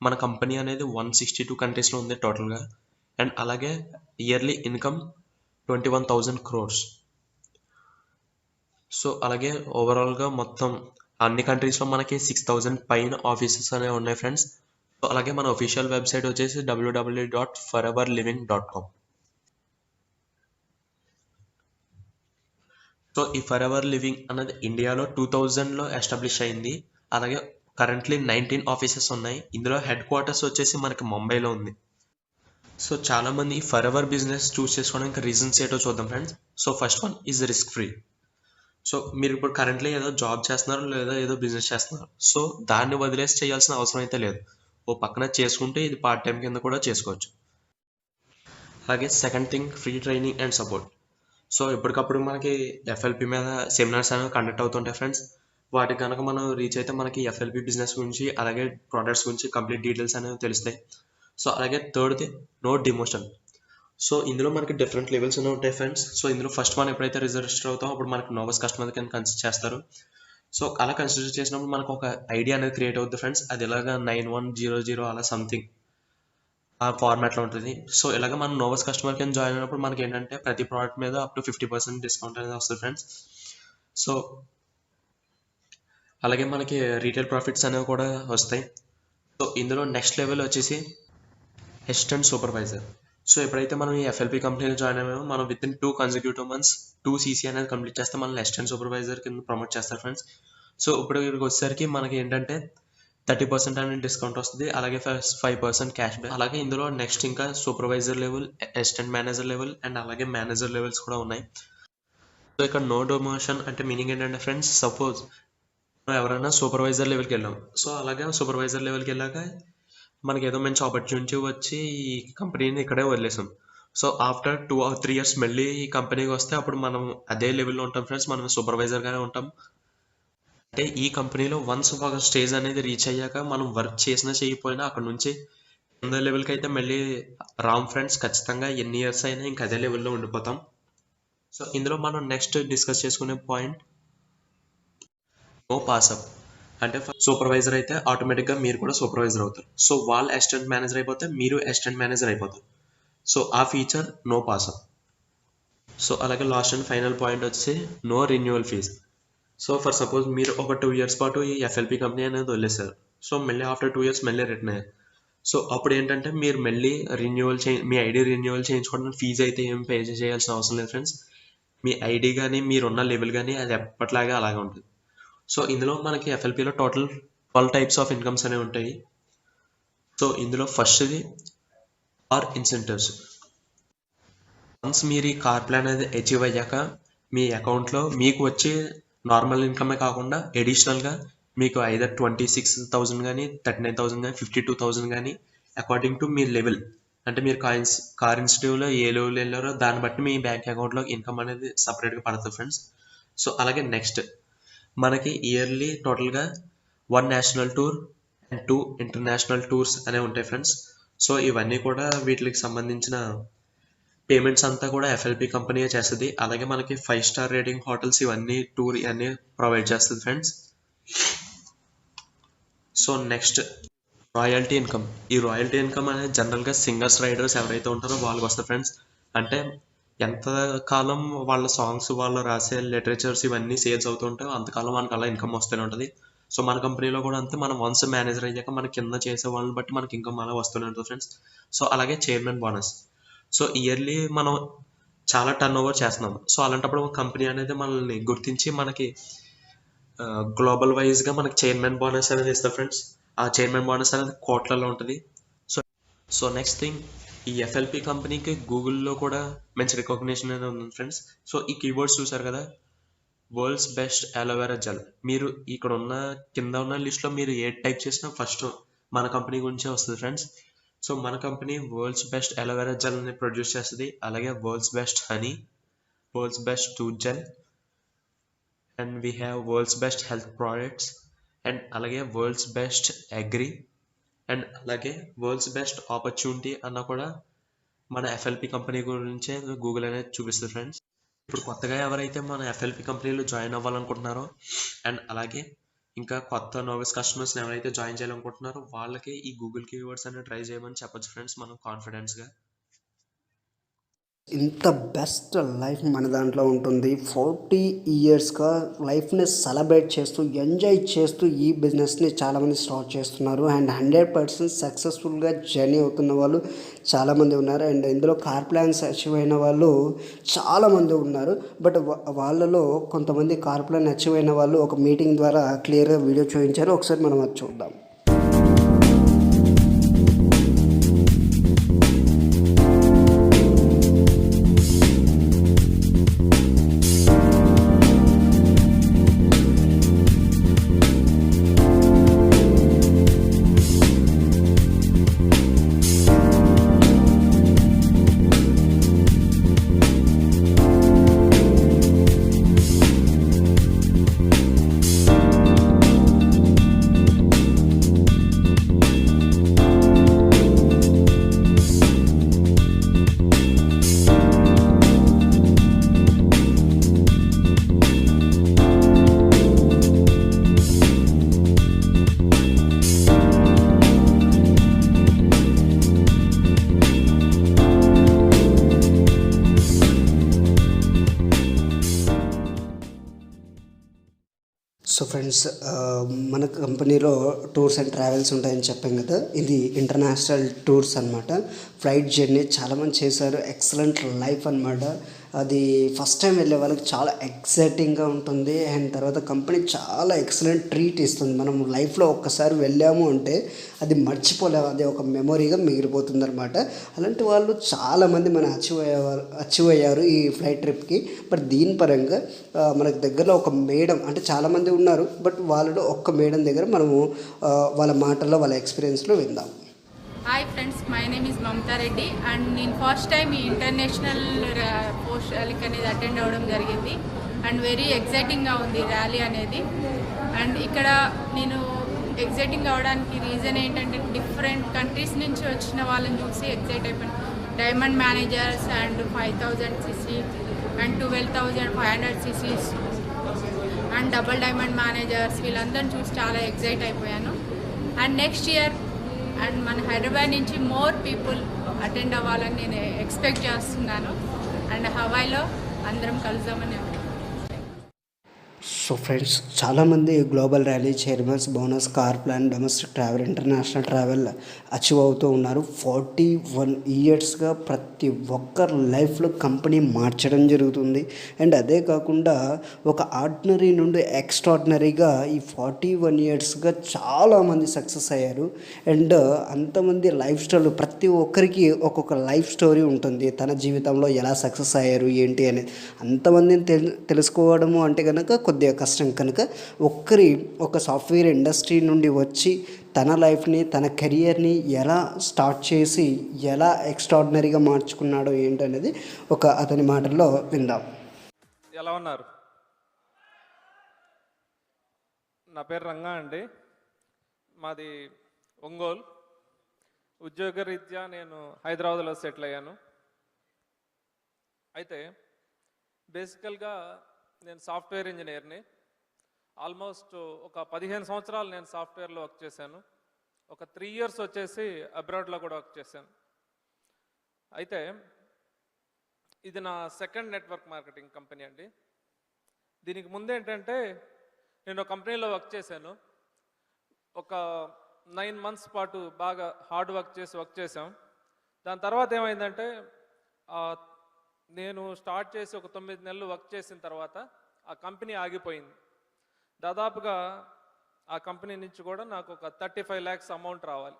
మన కంపెనీ అనేది 162 కంట్రీస్లో ఉంది టోటల్గా. అండ్ అలాగే ఇయర్లీ ఇన్కమ్ 21,000 crores. సో అలాగే ఓవరాల్గా మొత్తం అన్ని కంట్రీస్లో మనకి 6,000 పైన ఆఫీసెస్ అనేవి ఉన్నాయి ఫ్రెండ్స్. సో అలాగే మన ఒఫీషియల్ వెబ్సైట్ వచ్చేసి www.foreverliving.com. సో ఈ ఫర్ ఎవర్ లివింగ్ అన్నది ఇండియాలో 2000లో ఎస్టాబ్లిష్ అయింది. అలాగే కరెంట్లీ 19 ఆఫీసెస్ ఉన్నాయి. ఇందులో హెడ్ క్వార్టర్స్ వచ్చేసి మనకి ముంబైలో ఉంది. సో చాలామంది ఫర్ ఎవర్ బిజినెస్ చూస్ చేసుకోవడానికి రీజన్స్ ఏంటో చూద్దాం friends. So first one is risk free. So మీరు ఇప్పుడు కరెంట్లీ ఏదో జాబ్ చేస్తున్నారు లేదా ఏదో బిజినెస్ చేస్తున్నారు. సో దాన్ని వదిలేసి చేయాల్సిన అవసరం అయితే లేదు. ఓ పక్కన చేసుకుంటే ఇది పార్ట్ టైం కింద కూడా చేసుకోవచ్చు. అలాగే second thing, free training and support. So ఎప్పటికప్పుడు మనకి ఎఫ్ఎల్పి మీద సెమినార్స్ అనేవి కండక్ట్ అవుతుంటాయి ఫ్రెండ్స్. వాటికి కనుక మనం రీచ్ అయితే మనకి ఎఫ్ఎల్పి బిజినెస్ గురించి అలాగే ప్రోడక్ట్స్ గురించి కంప్లీట్ డీటెయిల్స్ అనేవి తెలుస్తాయి. సో అలాగే థర్డ్ది నో డిమోషన్. సో ఇందులో మనకి డిఫరెంట్ లెవెల్స్ అనేవి ఉంటాయి ఫ్రెండ్స్. సో ఇందులో ఫస్ట్ మనం ఎప్పుడైతే రిజిస్టర్ అవుతామో అప్పుడు మనకి నోవస్ కస్టమర్ కింద కన్సిడర్ చేస్తారు. సో అలా కన్సిడర్ చేసినప్పుడు మనకు ఒక ఐడియా అనేది క్రియేట్ అవుతుంది ఫ్రెండ్స్. అది ఇలాగా 9100 అలా సంథింగ్ ఆ ఫార్మాట్లో ఉంటుంది. సో ఇలాగ మనం నోవస్ కస్టమర్ కింద జాయిన్ అయినప్పుడు మనకి ఏంటంటే ప్రతి ప్రోడక్ట్ మీద అప్ టు 50% డిస్కౌంట్ అనేది వస్తుంది ఫ్రెండ్స్. సో అలాగే మనకి రీటైల్ ప్రాఫిట్స్ అనేవి కూడా వస్తాయి. సో ఇందులో నెక్స్ట్ లెవెల్ వచ్చేసి అసిస్టెంట్ సూపర్వైజర్. సో ఎప్పుడైతే మనం ఈ ఎఫ్ఎల్పి కంపెనీలో జాయిన్ అయ్యామో మనం with in 2 consecutive months 2 CC అనేది కంప్లీట్ చేస్తే మనల్ని అసిస్టెంట్ సూపర్వైజర్ కింద ప్రమోట్ చేస్తారు ఫ్రెండ్స్. సో ఇప్పుడు ఇక్కడికి వచ్చేసరికి మనకి ఏంటంటే 30% అనేది డిస్కౌంట్ వస్తుంది. అలాగే 5% క్యాష్ బ్యాక్. అలాగే ఇందులో నెక్స్ట్ ఇంకా supervisor level, assistant manager level and అలాగే మేనేజర్ లెవెల్స్ కూడా ఉన్నాయి. సో ఇక్కడ నో డిమోషన్ అంటే మీనింగ్ ఏంటంటే ఫ్రెండ్స్, సపోజ్ మనం ఎవరైనా సూపర్వైజర్ లెవెల్కి వెళ్ళాం. సో అలాగే సూపర్వైజర్ లెవెల్కి వెళ్ళాక మనకి ఏదో మంచి ఆపర్చునిటీ వచ్చి ఈ కంపెనీని ఇక్కడే వదిలేసాం. సో ఆఫ్టర్ 2 or 3 years మళ్ళీ ఈ కంపెనీకి వస్తే అప్పుడు మనం అదే లెవెల్లో ఉంటాం ఫ్రెండ్స్. మనం సూపర్వైజర్గానే ఉంటాం. అంటే ఈ కంపెనీలో వన్స్ ఒక స్టేజ్ అనేది రీచ్ అయ్యాక మనం వర్క్ చేసినా చేయకపోయినా అక్కడ నుంచి కింద లెవెల్కి అయితే మళ్ళీ రామ్ ఫ్రెండ్స్. ఖచ్చితంగా ఎన్ని ఇయర్స్ అయినా ఇంకా అదే లెవెల్లో ఉండిపోతాం. సో ఇందులో మనం నెక్స్ట్ డిస్కస్ చేసుకునే పాయింట్ నో పాసప్. అంటే సూపర్వైజర్ అయితే ఆటోమేటిక్గా మీరు కూడా సూపర్వైజర్ అవుతారు. సో వాళ్ళు అసిస్టెంట్ మేనేజర్ అయిపోతే మీరు అసిస్టెంట్ మేనేజర్ అయిపోతారు. సో ఆ ఫీచర్ నో పాసప్. సో అలాగే లాస్ట్ అండ్ ఫైనల్ పాయింట్ వచ్చి no renewal fees. So for suppose మీరు ఒక 2 years పాటు ఈ ఎఫ్ఎల్పి కంపెనీ అనేది వదిలేశారు. సో మళ్ళీ ఆఫ్టర్ 2 years మళ్ళీ రిటర్న్ అయ్యారు. సో అప్పుడు ఏంటంటే మీరు మళ్ళీ మీ ఐడి రెన్యువల్ చేయించుకోవడానికి ఫీజు అయితే ఏం పే చేయాల్సిన అవసరం లేదు ఫ్రెండ్స్. మీ ఐడి కానీ మీరున్న లెవెల్ కానీ అది ఎప్పటిలాగే అలాగే ఉంటుంది. సో ఇందులో మనకి ఎఫ్ఎల్పిలో టోటల్ 12 types ఆఫ్ ఇన్కమ్స్ అనేవి ఉంటాయి. సో ఇందులో ఫస్ట్ది ఆర్ ఇన్సెంటివ్స్. వన్స్ మీరు ఈ కార్ ప్లాన్ అనేది అచీవ్ అయ్యాక మీ అకౌంట్లో మీకు వచ్చే నార్మల్ ఇన్కమే కాకుండా అడిషనల్గా మీకు ఐదర్ 26,000 కానీ 39,000 కానీ 52,000 కానీ అకార్డింగ్ టు మీ లెవెల్, అంటే మీరు కార్ ఇన్స్టిట్యూట్లో ఏ లెవెల్ వెళ్ళారో దాన్ని బట్టి మీ బ్యాంక్ అకౌంట్లో ఇన్కమ్ అనేది సపరేట్గా పడుతుంది ఫ్రెండ్స్. సో అలాగే నెక్స్ట్ మనకి ఇయర్లీ టోటల్గా 1 national tour and 2 international tours అనేవి ఉంటాయి ఫ్రెండ్స్. సో ఇవన్నీ కూడా వీటికి సంబంధించిన పేమెంట్స్ అంతా కూడా ఎఫ్ఎల్పి కంపెనీ చేస్తుంది. అలాగే మనకి 5 star రేటింగ్ హోటల్స్ ఇవన్నీ టూర్ ఇవన్నీ ప్రొవైడ్ చేస్తుంది friends. So next royalty income. ఈ రాయల్టీ ఇన్కమ్ అనేది జనరల్గా సింగర్స్ రైడర్స్ ఎవరైతే ఉంటారో వాళ్ళకి వస్తుంది ఫ్రెండ్స్. అంటే ఎంత కాలం వాళ్ళ సాంగ్స్ వాళ్ళు రాసే లిటరేచర్స్ ఇవన్నీ సేల్స్ అవుతుంటాయో అంతకాలం మనకు అలా ఇన్కమ్ వస్తూనే ఉంటుంది. సో మన కంపెనీలో కూడా అంతే, మనం వన్స్ మేనేజర్ అయ్యాక మన కింద చేసే వాళ్ళని బట్టి మనకి ఇన్కమ్ అలా వస్తూనే ఉంటుంది ఫ్రెండ్స్. సో అలాగే చైర్మన్ బోనస్. సో ఇయర్లీ మనం చాలా టర్న్ ఓవర్ చేస్తున్నాం. సో అలాంటప్పుడు కంపెనీ అనేది మనల్ని గుర్తించి మనకి గ్లోబల్ వైజ్గా మనకి చైర్మన్ బోనస్ అనేది ఇస్తారు ఫ్రెండ్స్. ఆ చైర్మన్ బోనస్ అనేది కోట్లలో ఉంటుంది. సో నెక్స్ట్ థింగ్, ఈ ఎఫ్ఎల్పి కంపెనీకి గూగుల్లో కూడా మంచి రికగ్నిషన్ అనేది ఉంది ఫ్రెండ్స్. సో ఈ కీబోర్డ్స్ చూసారు కదా, వరల్డ్స్ బెస్ట్ అలోవెరా జెల్. మీరు ఇక్కడ ఉన్న కింద ఉన్న లిస్ట్లో మీరు ఏ టైప్ చేసినా ఫస్ట్ మన కంపెనీ గురించే వస్తుంది ఫ్రెండ్స్. సో మన కంపెనీ వరల్డ్స్ బెస్ట్ అలోవెరా జెల్ని ప్రొడ్యూస్ చేస్తుంది. అలాగే world's best honey, world's best tooth gel, and we have world's best health products, and అలాగే వరల్డ్స్ బెస్ట్ అగ్రి, అండ్ అలాగే వరల్డ్స్ బెస్ట్ ఆపర్చునిటీ అన్న కూడా మన ఎఫ్ఎల్పి కంపెనీ గురించే గూగుల్ అనేది చూపిస్తుంది ఫ్రెండ్స్. ఇప్పుడు కొత్తగా ఎవరైతే మన ఎఫ్ఎల్పి కంపెనీలో జాయిన్ అవ్వాలనుకుంటున్నారో అండ్ అలాగే ఇంకా కొత్త నోవెస్ కస్టమర్స్ని ఎవరైతే జాయిన్ చేయాలనుకుంటున్నారో వాళ్ళకి ఈ గూగుల్ కీవర్డ్స్ అనేది ట్రై చేయమని చెప్పొచ్చు ఫ్రెండ్స్ మనం కాన్ఫిడెన్స్గా. ఇంత బెస్ట్ లైఫ్ మన దాంట్లో ఉంటుంది. 40 yearsగా లైఫ్ని సెలబ్రేట్ చేస్తూ ఎంజాయ్ చేస్తూ ఈ బిజినెస్ని చాలామంది స్టార్ట్ చేస్తున్నారు. అండ్ 100% సక్సెస్ఫుల్గా జర్నీ అవుతున్న వాళ్ళు చాలామంది ఉన్నారు. అండ్ ఇందులో కార్ ప్లాన్స్ అచీవ్ అయిన వాళ్ళు చాలామంది ఉన్నారు. బట్ వాళ్ళలో కొంతమంది కార్ ప్లాన్ అచీవ్ అయిన వాళ్ళు ఒక మీటింగ్ ద్వారా క్లియర్గా వీడియో చూపించారు. ఒకసారి మనం అది చూద్దాం. సో ఫ్రెండ్స్, మన కంపెనీలో టూర్స్ అండ్ ట్రావెల్స్ ఉంటాయని చెప్పాం కదా, ఇది ఇంటర్నేషనల్ టూర్స్ అనమాట. ఫ్లైట్ జర్నీ చాలామంది చేశారు. ఎక్సలెంట్ లైఫ్ అనమాట. అది ఫస్ట్ టైం వెళ్ళే వాళ్ళకి చాలా ఎక్సైటింగ్గా ఉంటుంది. అండ్ తర్వాత కంపెనీ చాలా ఎక్సలెంట్ ట్రీట్ ఇస్తుంది. మనం లైఫ్లో ఒక్కసారి వెళ్ళాము అంటే అది మర్చిపోలేము, అది ఒక మెమొరీగా మిగిలిపోతుంది అనమాట. అలాంటి వాళ్ళు చాలామంది మన అచీవ్ అయ్యారు ఈ ఫ్లైట్ ట్రిప్కి. బట్ దీని పరంగా మనకు దగ్గరలో ఒక మేడం, అంటే చాలామంది ఉన్నారు, బట్ వాళ్ళలో ఒక్క మేడం దగ్గర మనము వాళ్ళ మాటల్లో వాళ్ళ ఎక్స్పీరియన్స్లో విందాం. Hi friends, my name is Mamata Reddy and నేను ఫస్ట్ టైం ఈ ఇంటర్నేషనల్ పోస్ట్ ర్యాలీ అనేది అటెండ్ అవ్వడం జరిగింది. అండ్ వెరీ ఎగ్జైటింగ్గా ఉంది ర్యాలీ అనేది. అండ్ ఇక్కడ నేను ఎగ్జైటింగ్ అవ్వడానికి రీజన్ ఏంటంటే డిఫరెంట్ కంట్రీస్ నుంచి వచ్చిన వాళ్ళని చూసి ఎగ్జైట్ అయిపోయాను. Diamond managers and 5000cc and 12,500 ccs and double diamond managers వీళ్ళందరిని చూసి చాలా ఎక్సైట్ అయిపోయాను. అండ్ నెక్స్ట్ ఇయర్ అండ్ మన హైదరాబాద్ నుంచి మోర్ పీపుల్ అటెండ్ అవ్వాలని నేను ఎక్స్పెక్ట్ చేస్తున్నాను. అండ్ హవాయిలో అందరం కలుద్దామని. సో ఫ్రెండ్స్, చాలామంది global rally chairmans bonus car plan domestic travel international travel achieve అవుతూ ఉన్నారు. 41 ఇయర్స్గా ప్రతి ఒక్కరి లైఫ్లో కంపెనీ మార్చడం జరుగుతుంది. అండ్ అదే కాకుండా ఒక ఆర్డినరీ నుండి ఎక్స్ట్రాడినరీగా ఈ 41 ఇయర్స్గా చాలామంది సక్సెస్ అయ్యారు. అండ్ అంతమంది లైఫ్ స్టైల్, ప్రతి ఒక్కరికి ఒక్కొక్క లైఫ్ స్టోరీ ఉంటుంది. తన జీవితంలో ఎలా సక్సెస్ అయ్యారు ఏంటి అనేది అంతమందిని తెలుసుకోవడము అంటే కనుక కొద్దిగా కష్టం. కనుక ఒక సాఫ్ట్వేర్ ఇండస్ట్రీ నుండి వచ్చి తన లైఫ్ని, తన కెరియర్ని ఎలా స్టార్ట్ చేసి ఎలా ఎక్స్ట్రాడినరీగా మార్చుకున్నాడో ఏంటనేది అతని మాటల్లో విందాం. ఎలా ఉన్నారు? నా పేరు రంగా అండి. మాది ఒంగోలు. ఉద్యోగరీత్యా నేను హైదరాబాద్లో సెటిల్ అయ్యాను. అయితే బేసికల్గా నేను సాఫ్ట్వేర్ ఇంజనీర్ని. ఆల్మోస్ట్ ఒక 15 సంవత్సరాలు నేను సాఫ్ట్వేర్లో వర్క్ చేశాను. ఒక 3 years వచ్చేసి అబ్రాడ్లో కూడా వర్క్ చేశాను. అయితే ఇది నా సెకండ్ నెట్వర్క్ మార్కెటింగ్ కంపెనీ అండి. దీనికి ముందు ఏంటంటే నేను ఒక కంపెనీలో వర్క్ చేశాను. ఒక 9 months పాటు బాగా హార్డ్ వర్క్ చేసాం. దాని తర్వాత ఏమైందంటే నేను స్టార్ట్ చేసి ఒక 9 నెలలు వర్క్ చేసిన తర్వాత ఆ కంపెనీ ఆగిపోయింది. దాదాపుగా ఆ కంపెనీ నుంచి కూడా నాకు ఒక 35 lakhs అమౌంట్ రావాలి.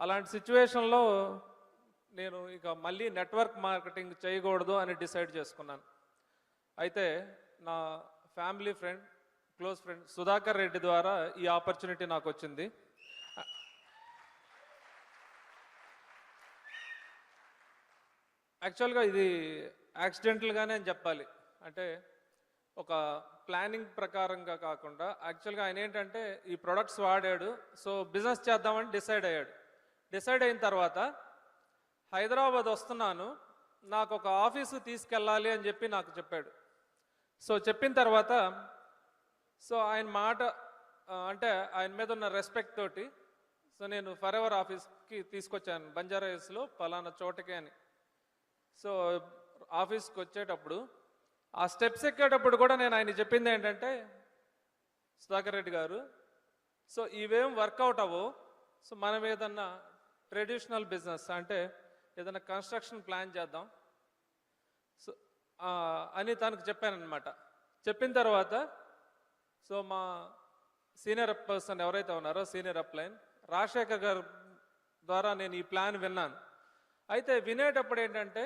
అలాంటి సిచ్యువేషన్లో నేను ఇక మళ్ళీ నెట్వర్క్ మార్కెటింగ్ చేయకూడదు అని డిసైడ్ చేసుకున్నాను. అయితే నా family friend, close friend Sudhakar Reddy ద్వారా ఈ ఆపర్చునిటీ నాకు వచ్చింది. యాక్చువల్గా ఇది యాక్సిడెంటల్గానే అని చెప్పాలి. అంటే ఒక ప్లానింగ్ ప్రకారంగా కాకుండా యాక్చువల్గా ఆయన ఏంటంటే ఈ ప్రొడక్ట్స్ వాడాడు. సో బిజినెస్ చేద్దామని డిసైడ్ అయిన తర్వాత హైదరాబాద్ వస్తున్నాను, నాకు ఒక ఆఫీసు తీసుకెళ్ళాలి అని చెప్పి నాకు చెప్పాడు. సో చెప్పిన తర్వాత ఆయన మాట అంటే ఆయన మీద ఉన్న రెస్పెక్ట్ తోటి నేను ఫరెవర్ ఆఫీస్కి తీసుకొచ్చాను. బంజారా హిల్స్లో పలానా చోటకి అని. సో ఆఫీస్కి వచ్చేటప్పుడు ఆ స్టెప్స్ ఎక్కేటప్పుడు కూడా నేను ఆయన చెప్పింది ఏంటంటే, సుధాకర్ రెడ్డి గారు, సో ఇవేం వర్కౌట్ అవ్వవు, సో మనం ఏదన్నా ట్రెడిషనల్ బిజినెస్ అంటే ఏదైనా కన్స్ట్రక్షన్ ప్లాన్ చేద్దాం సో అని తనకు చెప్పానమాట. చెప్పిన తర్వాత మా సీనియర్ పర్సన్ ఎవరైతే ఉన్నారో సీనియర్ అప్లైన్ రాజశేఖర్ గారు ద్వారా నేను ఈ ప్లాన్ విన్నాను. అయితే వినేటప్పుడు ఏంటంటే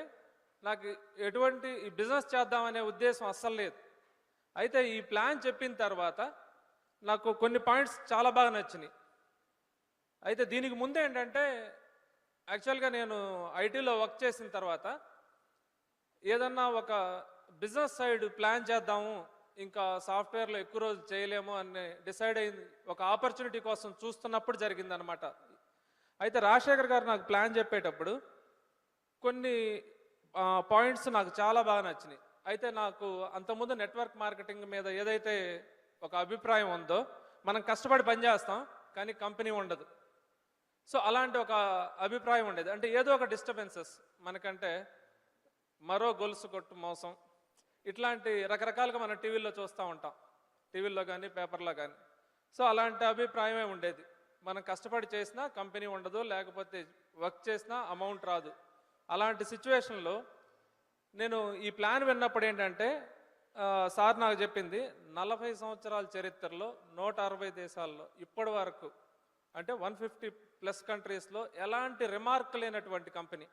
నాకు ఎటువంటి ఈ బిజినెస్ చేద్దామనే ఉద్దేశం అస్సలు లేదు. అయితే ఈ ప్లాన్ చెప్పిన తర్వాత నాకు కొన్ని పాయింట్స్ చాలా బాగా నచ్చినాయి. అయితే దీనికి ముందే ఏంటంటే యాక్చువల్గా నేను ఐటీలో వర్క్ చేసిన తర్వాత ఏదన్నా ఒక బిజినెస్ సైడ్ ప్లాన్ చేద్దాము, ఇంకా సాఫ్ట్వేర్లో ఎక్కువ రోజులు చేయలేము అని డిసైడ్ అయింది. ఒక ఆపర్చునిటీ కోసం చూస్తున్నప్పుడు జరిగిందనమాట. అయితే రాజశేఖర్ గారు నాకు ప్లాన్ చెప్పేటప్పుడు కొన్ని పాయింట్స్ నాకు చాలా బాగా నచ్చినాయి. అయితే నాకు అంతకుముందు నెట్వర్క్ మార్కెటింగ్ మీద ఏదైతే ఒక అభిప్రాయం ఉందో, మనం కష్టపడి పనిచేస్తాం కానీ కంపెనీ ఉండదు. సో అలాంటి ఒక అభిప్రాయం ఉండేది. అంటే ఏదో ఒక డిస్టర్బెన్సెస్ మనకంటే మరో గొలుసు కొట్టు మోసం ఇట్లాంటి రకరకాలుగా మనం టీవీల్లో చూస్తూ ఉంటాం, టీవీల్లో కానీ పేపర్లో కానీ. సో అలాంటి అభిప్రాయమే ఉండేది. మనం కష్టపడి చేసినా కంపెనీ ఉండదు, లేకపోతే వర్క్ చేసినా అమౌంట్ రాదు. అలాంటి సిచ్యువేషన్లో నేను ఈ ప్లాన్ విన్నప్పుడు ఏంటంటే సార్ నాకు చెప్పింది 40 సంవత్సరాల చరిత్రలో 160 దేశాల్లో ఇప్పటి వరకు అంటే 150+ కంట్రీస్లో ఎలాంటి రిమార్క్ లేనటువంటి కంపెనీ.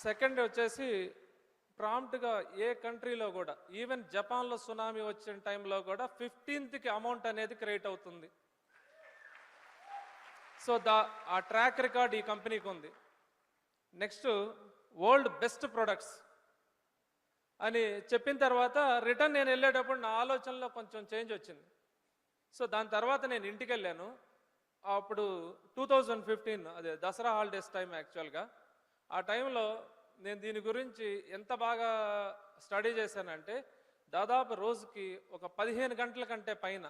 సెకండ్ వచ్చేసి ప్రాంప్ట్గా ఏ కంట్రీలో కూడా, ఈవెన్ జపాన్లో సునామీ వచ్చిన టైంలో కూడా 15th అమౌంట్ అనేది క్రియేట్ అవుతుంది. సో ఆ ట్రాక్ రికార్డ్ ఈ కంపెనీకి ఉంది. నెక్స్ట్ వరల్డ్ బెస్ట్ ప్రొడక్ట్స్ అని చెప్పిన తర్వాత రిటర్న్ నేను వెళ్ళేటప్పుడు నా ఆలోచనలో కొంచెం చేంజ్ వచ్చింది. సో దాని తర్వాత నేను ఇంటికి వెళ్ళాను. అప్పుడు 2015 అదే దసరా హాలిడేస్ టైం యాక్చువల్గా. ఆ టైంలో నేను దీని గురించి ఎంత బాగా స్టడీ చేశానంటే దాదాపు రోజుకి ఒక 15 గంటల కంటే పైన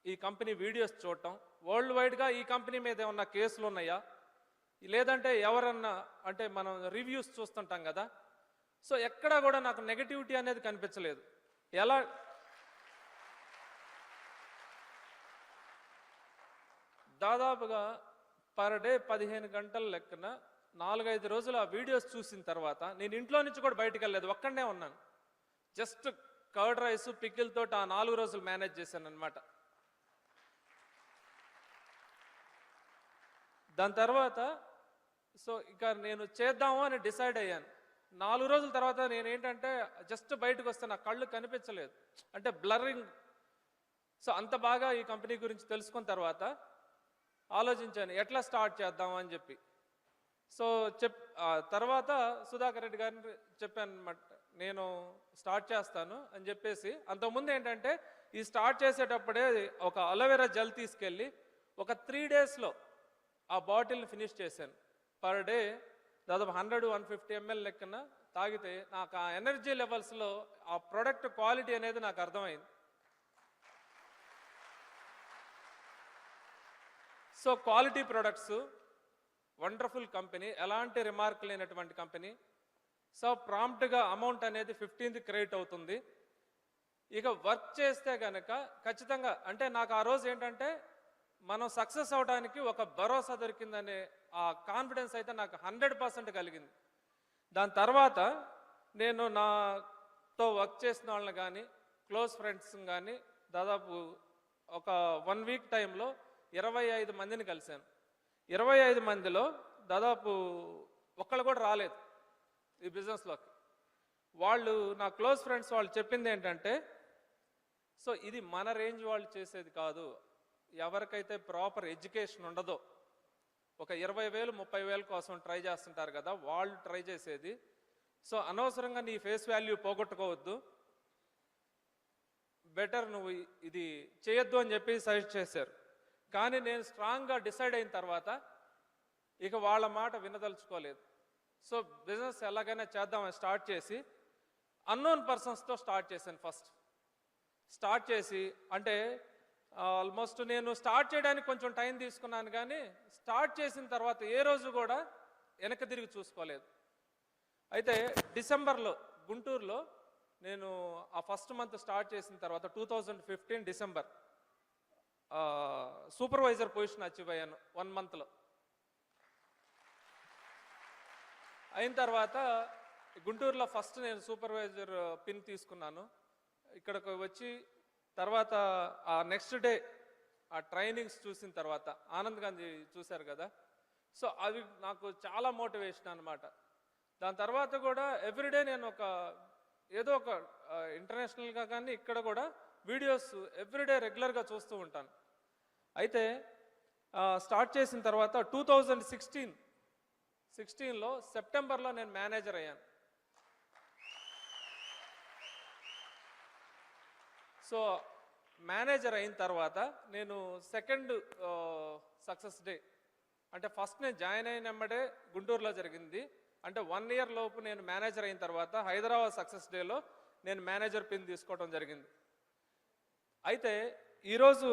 ఈ కంపెనీ వీడియోస్ చూడటం, వరల్డ్ వైడ్గా ఈ కంపెనీ మీద ఏమన్నా కేసులు ఉన్నాయా, లేదంటే ఎవరన్నా అంటే మనం రివ్యూస్ చూస్తుంటాం కదా, సో ఎక్కడా కూడా నాకు నెగటివిటీ అనేది కనిపించలేదు. ఎలా దాదాపుగా పర్ డే 15 గంటల లెక్కన 4-5 రోజులు ఆ వీడియోస్ చూసిన తర్వాత నేను ఇంట్లో నుంచి కూడా బయటికి వెళ్ళలేదు, ఒక్కడనే ఉన్నాను. జస్ట్ కర్డ్ రైస్ పికిల్తో ఆ 4 రోజులు మేనేజ్ చేశాను అనమాట. దాని తర్వాత సో ఇక నేను చేద్దాము అని డిసైడ్ అయ్యాను. 4 రోజుల తర్వాత నేనేంటంటే జస్ట్ బయటకు వస్తే నా కళ్ళు కనిపించలేదు, అంటే బ్లర్రింగ్. సో అంత బాగా ఈ కంపెనీ గురించి తెలుసుకున్న తర్వాత ఆలోచించాను ఎట్లా స్టార్ట్ చేద్దాము అని చెప్పి. సో తర్వాత సుధాకర్ రెడ్డి గారిని చెప్పాను అనమాట, నేను స్టార్ట్ చేస్తాను అని చెప్పేసి. అంతకుముందు ఏంటంటే ఈ స్టార్ట్ చేసేటప్పుడే ఒక అలోవెరా జెల్ తీసుకెళ్ళి ఒక 3 డేస్లో ఆ బాటిల్ని ఫినిష్ చేశాను. పర్ డే దాదాపు 100-150 ml లెక్కన తాగితే నాకు ఆ ఎనర్జీ లెవెల్స్లో ఆ ప్రోడక్ట్ క్వాలిటీ అనేది నాకు అర్థమైంది. So quality products, wonderful company, ఎలాంటి రిమార్క్ లేనటువంటి కంపెనీ. సో ప్రాంప్ట్గా అమౌంట్ అనేది 15th క్రెడిట్ అవుతుంది. ఇక వర్క్ చేస్తే కనుక ఖచ్చితంగా అంటే నాకు ఆ రోజు ఏంటంటే మనం సక్సెస్ అవడానికి ఒక భరోసా దొరికిందనే ఆ కాన్ఫిడెన్స్ అయితే నాకు 100% కలిగింది. దాని తర్వాత నేను నాతో వర్క్ చేసిన వాళ్ళని కానీ క్లోజ్ ఫ్రెండ్స్ కానీ దాదాపు ఒక 1 వీక్ టైంలో 25 మందిని కలిశాను. 25 మందిలో దాదాపు ఒక్కళ్ళు కూడా రాలేదు ఈ బిజినెస్లోకి. వాళ్ళు నా క్లోజ్ ఫ్రెండ్స్ వాళ్ళు చెప్పింది ఏంటంటే, సో ఇది మన రేంజ్ వాళ్ళు చేసేది కాదు, ఎవరికైతే ప్రాపర్ ఎడ్యుకేషన్ ఉండదో, ఒక 20,000-30,000 కోసం ట్రై చేస్తుంటారు కదా, వాళ్ళు ట్రై చేసేది. సో అనవసరంగా నీ ఫేస్ వాల్యూ పోగొట్టుకోవద్దు, బెటర్ నువ్వు ఇది చేయొద్దు అని చెప్పి సజెస్ట్ చేశారు. కానీ నేను స్ట్రాంగ్గా డిసైడ్ అయిన తర్వాత ఇక వాళ్ళ మాట వినదలుచుకోలేదు. సో బిజినెస్ ఎలాగైనా చేద్దామని స్టార్ట్ చేసి అన్నోన్ పర్సన్స్తో స్టార్ట్ చేశాను. ఫస్ట్ స్టార్ట్ చేసి అంటే ఆల్మోస్ట్ నేను స్టార్ట్ చేయడానికి కొంచెం టైం తీసుకున్నాను, కానీ స్టార్ట్ చేసిన తర్వాత ఏ రోజు కూడా వెనక్కి తిరిగి చూసుకోలేదు. అయితే డిసెంబర్లో గుంటూరులో నేను ఆ ఫస్ట్ మంత్ స్టార్ట్ చేసిన తర్వాత 2015 డిసెంబర్ సూపర్వైజర్ పొజిషన్ అచీవ్ అయ్యాను 1 మంత్లో. అయిన తర్వాత గుంటూరులో ఫస్ట్ నేను సూపర్వైజర్ పిన్ తీసుకున్నాను. ఇక్కడికి వచ్చి తర్వాత ఆ నెక్స్ట్ డే ఆ ట్రైనింగ్స్ చూసిన తర్వాత ఆనంద్ గాంధీ చూశారు కదా, సో అవి నాకు చాలా మోటివేషన్ అనమాట. దాని తర్వాత కూడా ఎవ్రీడే నేను ఏదో ఒక ఇంటర్నేషనల్గా కానీ ఇక్కడ కూడా వీడియోస్ ఎవ్రీడే రెగ్యులర్గా చూస్తూ ఉంటాను. అయితే స్టార్ట్ చేసిన తర్వాత 2016లో సెప్టెంబర్లో నేను మేనేజర్ అయ్యాను. సో మేనేజర్ అయిన తర్వాత నేను సెకండ్ సక్సెస్ డే అంటే ఫస్ట్ నేను జాయిన్ అయిన వెంబడే గుంటూరులో జరిగింది. అంటే 1 ఇయర్ లోపు నేను మేనేజర్ అయిన తర్వాత హైదరాబాద్ సక్సెస్ డేలో నేను మేనేజర్ పిన్ తీసుకోవడం జరిగింది. అయితే ఈరోజు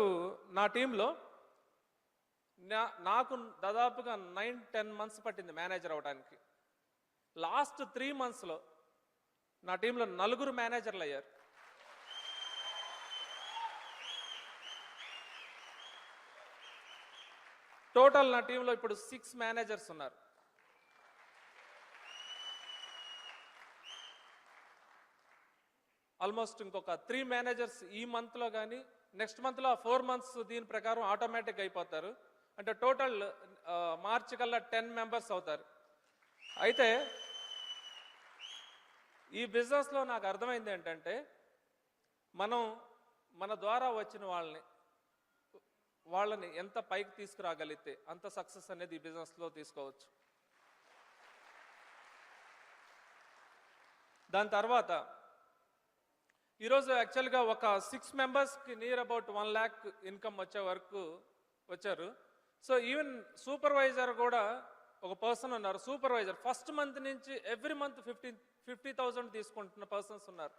నా టీంలో నాకు దాదాపుగా 9-10 months పట్టింది మేనేజర్ అవడానికి. లాస్ట్ 3 monthsలో నా టీంలో 4 మేనేజర్లు అయ్యారు. టోటల్ నా టీంలో ఇప్పుడు 6 మేనేజర్స్ ఉన్నారు. ఆల్మోస్ట్ ఇంకొక 3 మేనేజర్స్ ఈ మంత్లో కానీ నెక్స్ట్ మంత్లో 4 months దీని ప్రకారం ఆటోమేటిక్ అయిపోతారు. అంటే టోటల్ మార్చి కల్లా 10 members అవుతారు. అయితే ఈ బిజినెస్లో నాకు అర్థమైంది ఏంటంటే మన ద్వారా వచ్చిన వాళ్ళని ఎంత పైకి తీసుకురాగలిగితే అంత సక్సెస్ అనేది ఈ బిజినెస్లో తీసుకోవచ్చు. దాని తర్వాత ఈరోజు యాక్చువల్గా ఒక 6 members near about 1 lakh income వచ్చే వరకు వచ్చారు. సో ఈవెన్ సూపర్వైజర్ కూడా ఒక పర్సన్ ఉన్నారు. సూపర్వైజర్ ఫస్ట్ మంత్ నుంచి ఎవ్రీ మంత్ 50,000 తీసుకుంటున్న పర్సన్స్ ఉన్నారు.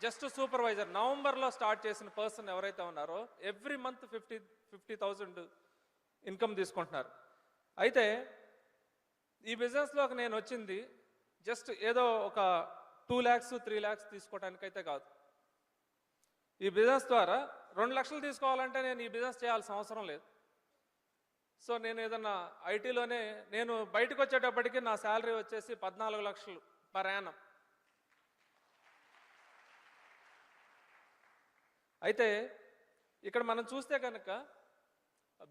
జస్ట్ సూపర్వైజర్ నవంబర్లో స్టార్ట్ చేసిన పర్సన్ ఎవరైతే ఉన్నారో ఎవ్రీ మంత్ 50,000 ఇన్కమ్ తీసుకుంటున్నారు. అయితే ఈ బిజినెస్లోకి నేను వచ్చింది జస్ట్ ఏదో ఒక 2 lakhs 3 lakhs తీసుకోవడానికైతే కాదు. ఈ బిజినెస్ ద్వారా 2 లక్షలు తీసుకోవాలంటే నేను ఈ బిజినెస్ చేయాల్సిన అవసరం లేదు. సో నేను ఏదన్నా ఐటీలోనే నేను బయటకు వచ్చేటప్పటికి నా శాలరీ వచ్చేసి 14 లక్షలు పర్ యానం. అయితే ఇక్కడ మనం చూస్తే కనుక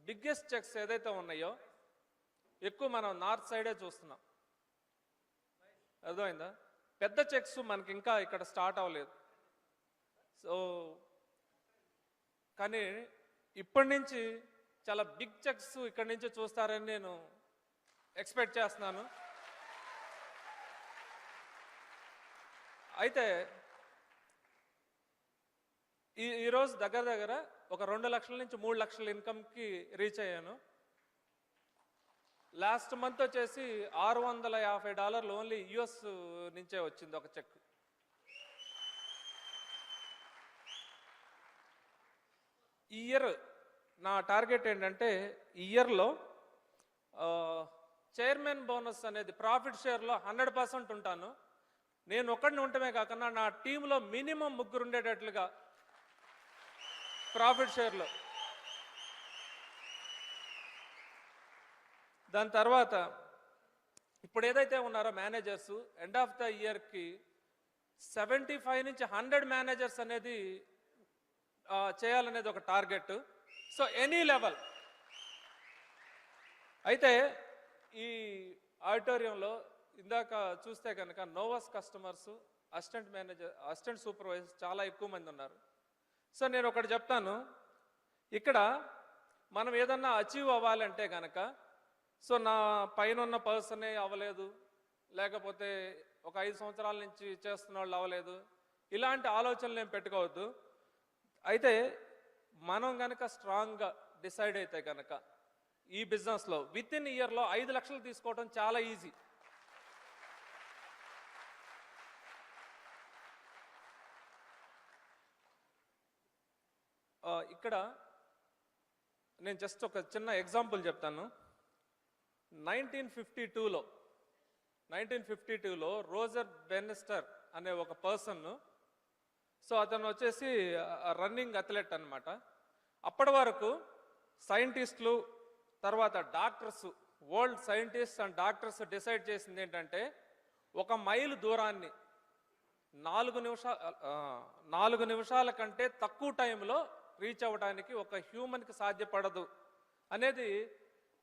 బిగ్గెస్ట్ చెక్స్ ఏదైతే ఉన్నాయో ఎక్కువ మనం నార్త్ సైడే చూస్తున్నాం. అర్థమైందా? పెద్ద చెక్స్ మనకి ఇంకా ఇక్కడ స్టార్ట్ అవ్వలేదు. సో కానీ ఇప్పటి నుంచి చాలా బిగ్ చెక్స్ ఇక్కడి నుంచి చూస్తారని నేను ఎక్స్పెక్ట్ చేస్తున్నాను. అయితే ఈరోజు దగ్గర ఒక 2 లక్షల నుంచి 3 లక్షల ఇన్కమ్కి రీచ్ అయ్యాను. లాస్ట్ మంత్ వచ్చేసి $650 ఓన్లీ యుఎస్ నుంచే వచ్చింది ఒక చెక్. ఈ ఇయర్ నా టార్గెట్ ఏంటంటే ఈ ఇయర్లో చైర్మన్ బోనస్ అనేది ప్రాఫిట్ షేర్లో 100% ఉంటాను. నేను ఒక్కడిని ఉండటమే కాకుండా నా టీంలో మినిమం 3 ఉండేటట్లుగా ప్రాఫిట్ షేర్లో. దాని తర్వాత ఇప్పుడు ఏదైతే ఉన్నారో మేనేజర్స్ ఎండ్ ఆఫ్ ద ఇయర్కి 75 నుంచి 100 మేనేజర్స్ అనేది చేయాలనేది ఒక టార్గెట్. So any level. అయితే ఈ ఆడిటోరియంలో ఇందాక చూస్తే కనుక నోవాస్ customers, assistant manager, assistant supervisors చాలా ఎక్కువ మంది ఉన్నారు. సో నేను ఒకటి చెప్తాను, ఇక్కడ మనం ఏదన్నా అచీవ్ అవ్వాలంటే కనుక సో నా పైన ఉన్న పర్సనే అవ్వలేదు, లేకపోతే ఒక 5 సంవత్సరాల నుంచి చేస్తున్న వాళ్ళు అవ్వలేదు, ఇలాంటి ఆలోచనలు ఏం పెట్టుకోవద్దు. అయితే మనం కనుక స్ట్రాంగ్గా డిసైడ్ అయితే కనుక ఈ బిజినెస్లో విత్ ఇన్ ఇయర్లో 5 లక్షలు తీసుకోవడం చాలా ఈజీ. ఇక్కడ నేను జస్ట్ ఒక చిన్న ఎగ్జాంపుల్ చెప్తాను. 1952లో రోజర్ బెనిస్టర్ అనే ఒక పర్సన్, సో అతను వచ్చేసి రన్నింగ్ అథ్లెట్ అనమాట. అప్పటి వరకు సైంటిస్టులు తర్వాత doctors, world scientist and doctors decide చేసింది ఏంటంటే 1 మైలు దూరాన్ని 4 నిమిషాల కంటే తక్కువ టైంలో రీచ్ అవ్వడానికి ఒక హ్యూమన్కి సాధ్యపడదు అనేది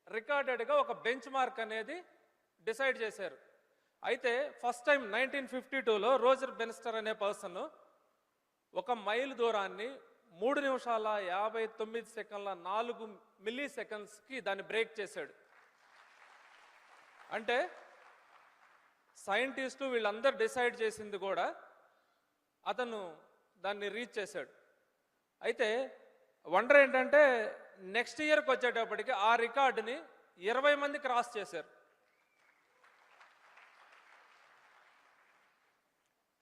రికార్డెడ్గా ఒక బెంచ్ మార్క్ అనేది డిసైడ్ చేశారు. అయితే ఫస్ట్ టైం 1952లో రోజర్ బెనిస్టర్ అనే పర్సన్ 1 మైలు దూరాన్ని 3 నిమిషాల 59 సెకండ్ల 4 మిల్లీ సెకండ్స్కి దాన్ని బ్రేక్ చేశాడు. అంటే సైంటిస్టు వీళ్ళందరూ డిసైడ్ చేసింది కూడా అతను దాన్ని రీచ్ చేశాడు. అయితే వండర్ ఏంటంటే నెక్స్ట్ ఇయర్కి వచ్చేటప్పటికి ఆ రికార్డుని 20 మంది క్రాస్ చేశారు.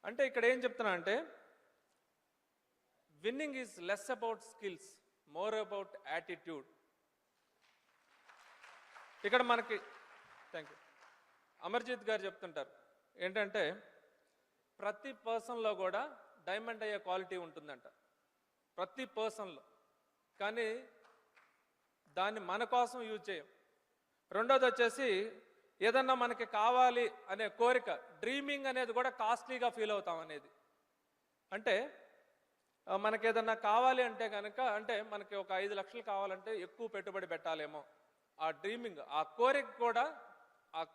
అంటే ఇక్కడ ఏం చెప్తున్నా అంటే winnowing is less about skills, more about attitude. ఇక్కడ మనకి థ్యాంక్ యూ అమర్జిత్ గారు చెప్తుంటారు ఏంటంటే ప్రతి పర్సన్లో కూడా డైమండ్ అయ్యే క్వాలిటీ ఉంటుందంట, ప్రతి పర్సన్లో. కానీ దాన్ని మన కోసం యూజ్ చేయం. రెండోది వచ్చేసి ఏదన్నా మనకి కావాలి అనే కోరిక, డ్రీమింగ్ అనేది కూడా కాస్ట్లీగా ఫీల్ అవుతాం అనేది. అంటే మనకి ఏదన్నా కావాలి అంటే కనుక, అంటే మనకి ఒక 5 లక్షలు కావాలంటే ఎక్కువ పెట్టుబడి పెట్టాలేమో, ఆ డ్రీమింగ్, ఆ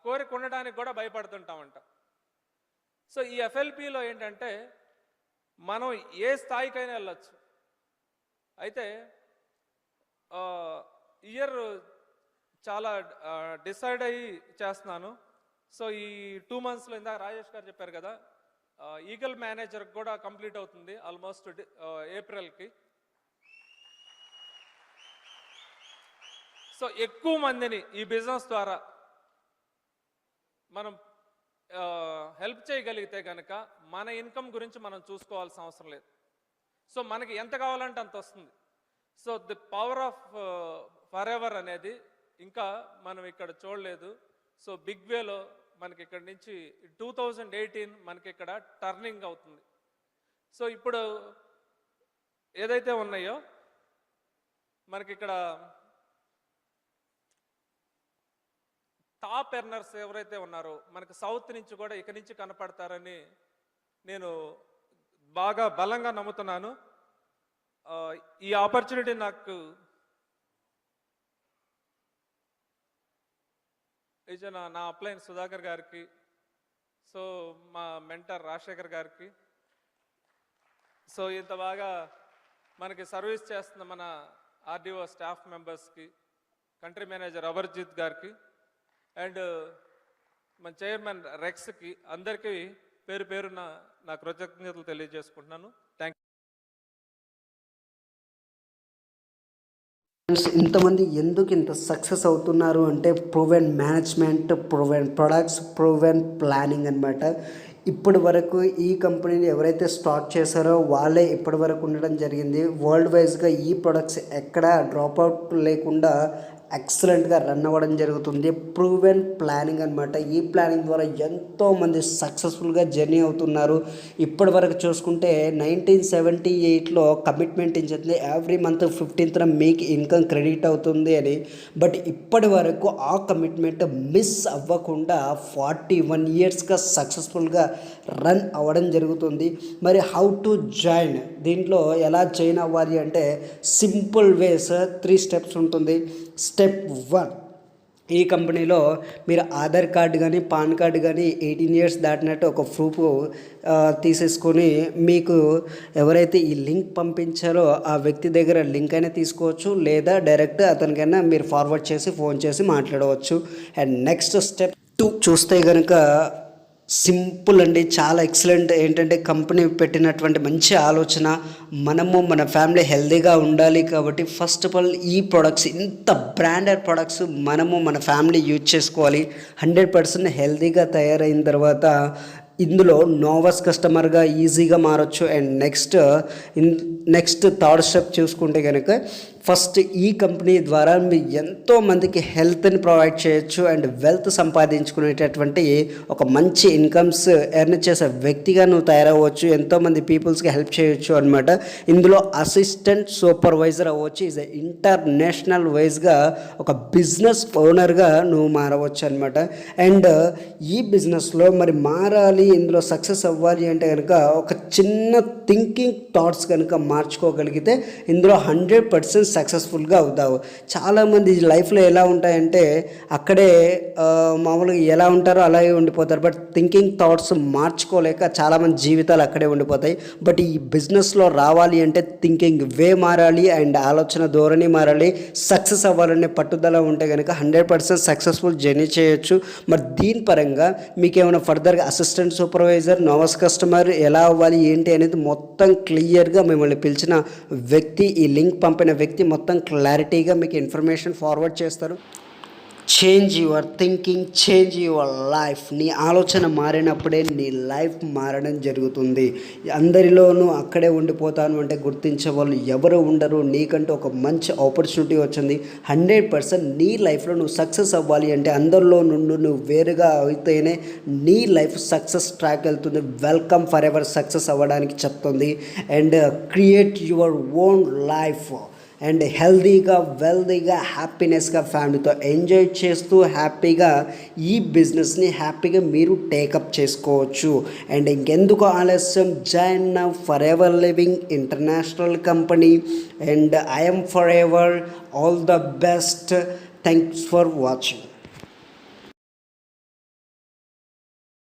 కోరిక ఉండడానికి కూడా భయపడుతుంటామంట. సో ఈ ఎఫ్ఎల్పిలో ఏంటంటే మనం ఏ స్థాయికైనా వెళ్ళచ్చు. అయితే ఇయర్ చాలా డిసైడ్ అయ్యి చేస్తున్నాను. సో ఈ 2 మంత్స్లో ఇందాక రాజేష్ గారు చెప్పారు కదా, ఈగల్ మేనేజర్ కూడా కంప్లీట్ అవుతుంది ఆల్మోస్ట్ ఏప్రిల్కి. సో ఎక్కువ మందిని ఈ బిజినెస్ ద్వారా మనం హెల్ప్ చేయగలిగితే కనుక మన ఇన్కమ్ గురించి మనం చూసుకోవాల్సిన అవసరం లేదు. సో మనకి ఎంత కావాలంటే అంత వస్తుంది. So the power of for ever అనేది ఇంకా మనం ఇక్కడ చూడలేదు. సో బిగ్ వేలో మనకి ఇక్కడ నుంచి 2018 మనకి ఇక్కడ టర్నింగ్ అవుతుంది. సో ఇప్పుడు ఏదైతే ఉన్నాయో మనకి ఇక్కడ టాప్ ఎర్నర్స్ ఎవరైతే ఉన్నారో మనకి సౌత్ నుంచి కూడా ఇక నుంచి కనపడతారని నేను బాగా బలంగా నమ్ముతున్నాను. ఈ ఆపర్చునిటీ నాకు ఇచ్చిన నా అప్లైన్ సుధాకర్ గారికి, సో మా మెంటర్ రాజశేఖర్ గారికి, సో ఇంత బాగా మనకి సర్వీస్ చేస్తున్న మన ఆర్డీఓ స్టాఫ్ మెంబర్స్కి, కంట్రీ మేనేజర్ అమర్జిత్ గారికి అండ్ మన చైర్మన్ రెక్స్కి అందరికీ పేరు పేరున నా కృతజ్ఞతలు తెలియజేసుకుంటున్నాను. థ్యాంక్ ఫ్రెండ్స్, ఇంతమంది ఎందుకు ఇంత సక్సెస్ అవుతున్నారు అంటే proven management, proven products, proven planning అనమాట. ఇప్పటి వరకు ఈ కంపెనీని ఎవరైతే స్టార్ట్ చేశారో వాళ్ళే ఇప్పటి వరకు ఉండడం జరిగింది. వరల్డ్ వైజ్గా ఈ ప్రొడక్ట్స్ ఎక్కడ డ్రాప్అవుట్ లేకుండా ఎక్సలెంట్గా రన్ అవ్వడం జరుగుతుంది. ప్రూవెన్ ప్లానింగ్ అనమాట. ఈ ప్లానింగ్ ద్వారా ఎంతోమంది సక్సెస్ఫుల్గా జర్నీ అవుతున్నారు. ఇప్పటి వరకు చూసుకుంటే 1978లో కమిట్మెంట్ ఇచ్చింది ఎవ్రీ మంత్ 15th మీకు ఇన్కమ్ క్రెడిట్ అవుతుంది అని. బట్ ఇప్పటి వరకు ఆ కమిట్మెంట్ మిస్ అవ్వకుండా 41 ఇయర్స్గా సక్సెస్ఫుల్గా రన్ అవ్వడం జరుగుతుంది. మరి హౌ టు జాయిన్, దీంట్లో ఎలా జాయిన్ అవ్వాలి అంటే సింపుల్ వేస్ 3 స్టెప్స్ ఉంటుంది. స్టెప్ 1, ఈ కంపెనీలో మీరు ఆధార్ కార్డు కానీ పాన్ కార్డు కానీ 18 ఇయర్స్ దాటినట్టు ఒక ప్రూఫ్ తీసేసుకొని మీకు ఎవరైతే ఈ లింక్ పంపించారో ఆ వ్యక్తి దగ్గర లింక్ అయినా తీసుకోవచ్చు, లేదా డైరెక్ట్ అతనికైనా మీరు ఫార్వర్డ్ చేసి ఫోన్ చేసి మాట్లాడవచ్చు. అండ్ నెక్స్ట్ స్టెప్ 2 చూస్తే కనుక సింపుల్ అండి, చాలా ఎక్సలెంట్. ఏంటంటే కంపెనీ పెట్టినటువంటి మంచి ఆలోచన, మనము మన ఫ్యామిలీ హెల్తీగా ఉండాలి కాబట్టి ఫస్ట్ ఆఫ్ ఆల్ ఈ ప్రొడక్ట్స్, ఇంత బ్రాండెడ్ ప్రొడక్ట్స్ మనము మన ఫ్యామిలీ యూజ్ చేసుకోవాలి. 100% హెల్తీగా తయారైన తర్వాత ఇందులో నోవస్ కస్టమర్గా ఈజీగా మారచ్చు. అండ్ నెక్స్ట్ థర్డ్ స్టెప్ చూసుకుంటే కనుక ఫస్ట్ ఈ కంపెనీ ద్వారా మీరు ఎంతోమందికి హెల్త్ని ప్రొవైడ్ చేయొచ్చు అండ్ వెల్త్ సంపాదించుకునేటటువంటి ఒక మంచి ఇన్కమ్స్ ఎర్న్ చేసే వ్యక్తిగా నువ్వు తయారవ్వచ్చు. ఎంతోమంది పీపుల్స్కి హెల్ప్ చేయొచ్చు అనమాట. ఇందులో అసిస్టెంట్ సూపర్వైజర్ అవ్వచ్చు. ఈజ్ ఇంటర్నేషనల్ వైజ్గా ఒక బిజినెస్ ఓనర్గా నువ్వు మారవచ్చు అనమాట. అండ్ ఈ బిజినెస్లో మరి మారాలి, ఇందులో సక్సెస్ అవ్వాలి అంటే కనుక ఒక చిన్న థింకింగ్ థాట్స్ కనుక మార్చుకోగలిగితే ఇందులో 100% సక్సెస్ఫుల్గా అవుతావు. చాలామంది లైఫ్లో ఎలా ఉంటాయంటే అక్కడే మామూలుగా ఎలా ఉంటారో అలాగే ఉండిపోతారు. బట్ థింకింగ్ థాట్స్ మార్చుకోలేక చాలామంది జీవితాలు అక్కడే ఉండిపోతాయి. బట్ ఈ బిజినెస్లో రావాలి అంటే థింకింగ్ వే మారాలి అండ్ ఆలోచన ధోరణి మారాలి. సక్సెస్ అవ్వాలనే పట్టుదల ఉంటే కనుక 100% సక్సెస్ఫుల్ జర్నీ చేయొచ్చు. మరి దీని పరంగా మీకేమైనా ఫర్దర్గా అసిస్టెంట్ సూపర్వైజర్, నోవస్ కస్టమర్ ఎలా అవ్వాలి ఏంటి అనేది మొత్తం క్లియర్గా మిమ్మల్ని పిలిచిన వ్యక్తి, ఈ లింక్ పంపిన వ్యక్తి మొత్తం క్లారిటీగా మీకు ఇన్ఫర్మేషన్ ఫార్వర్డ్ చేస్తారు. Change your thinking, change your life. నీ ఆలోచన మారినప్పుడే నీ లైఫ్ మారడం జరుగుతుంది. అందరిలోనూ అక్కడే ఉండిపోతాను అంటే గుర్తించే వాళ్ళు ఎవరు ఉండరు. నీకంటూ ఒక మంచి ఆపర్చునిటీ వచ్చింది. 100% నీ లైఫ్లో నువ్వు సక్సెస్ అవ్వాలి అంటే అందరిలో నుండి నువ్వు వేరుగా అయితేనే నీ లైఫ్ సక్సెస్ ట్రాక్ వెళ్తుంది. వెల్కమ్ ఫర్ ఎవర్ సక్సెస్ అవ్వడానికి చెప్తుంది. And create your own life and హెల్తీగా, వెల్తీగా, హ్యాపీనెస్గా ఫ్యామిలీతో ఎంజాయ్ చేస్తూ హ్యాపీగా ఈ బిజినెస్ని హ్యాపీగా మీరు టేకప్ చేసుకోవచ్చు. అండ్ ఇంకెందుకు ఆలస్యం, join now for ever living international company. And I'm for ever. All the best. Thanks for watching.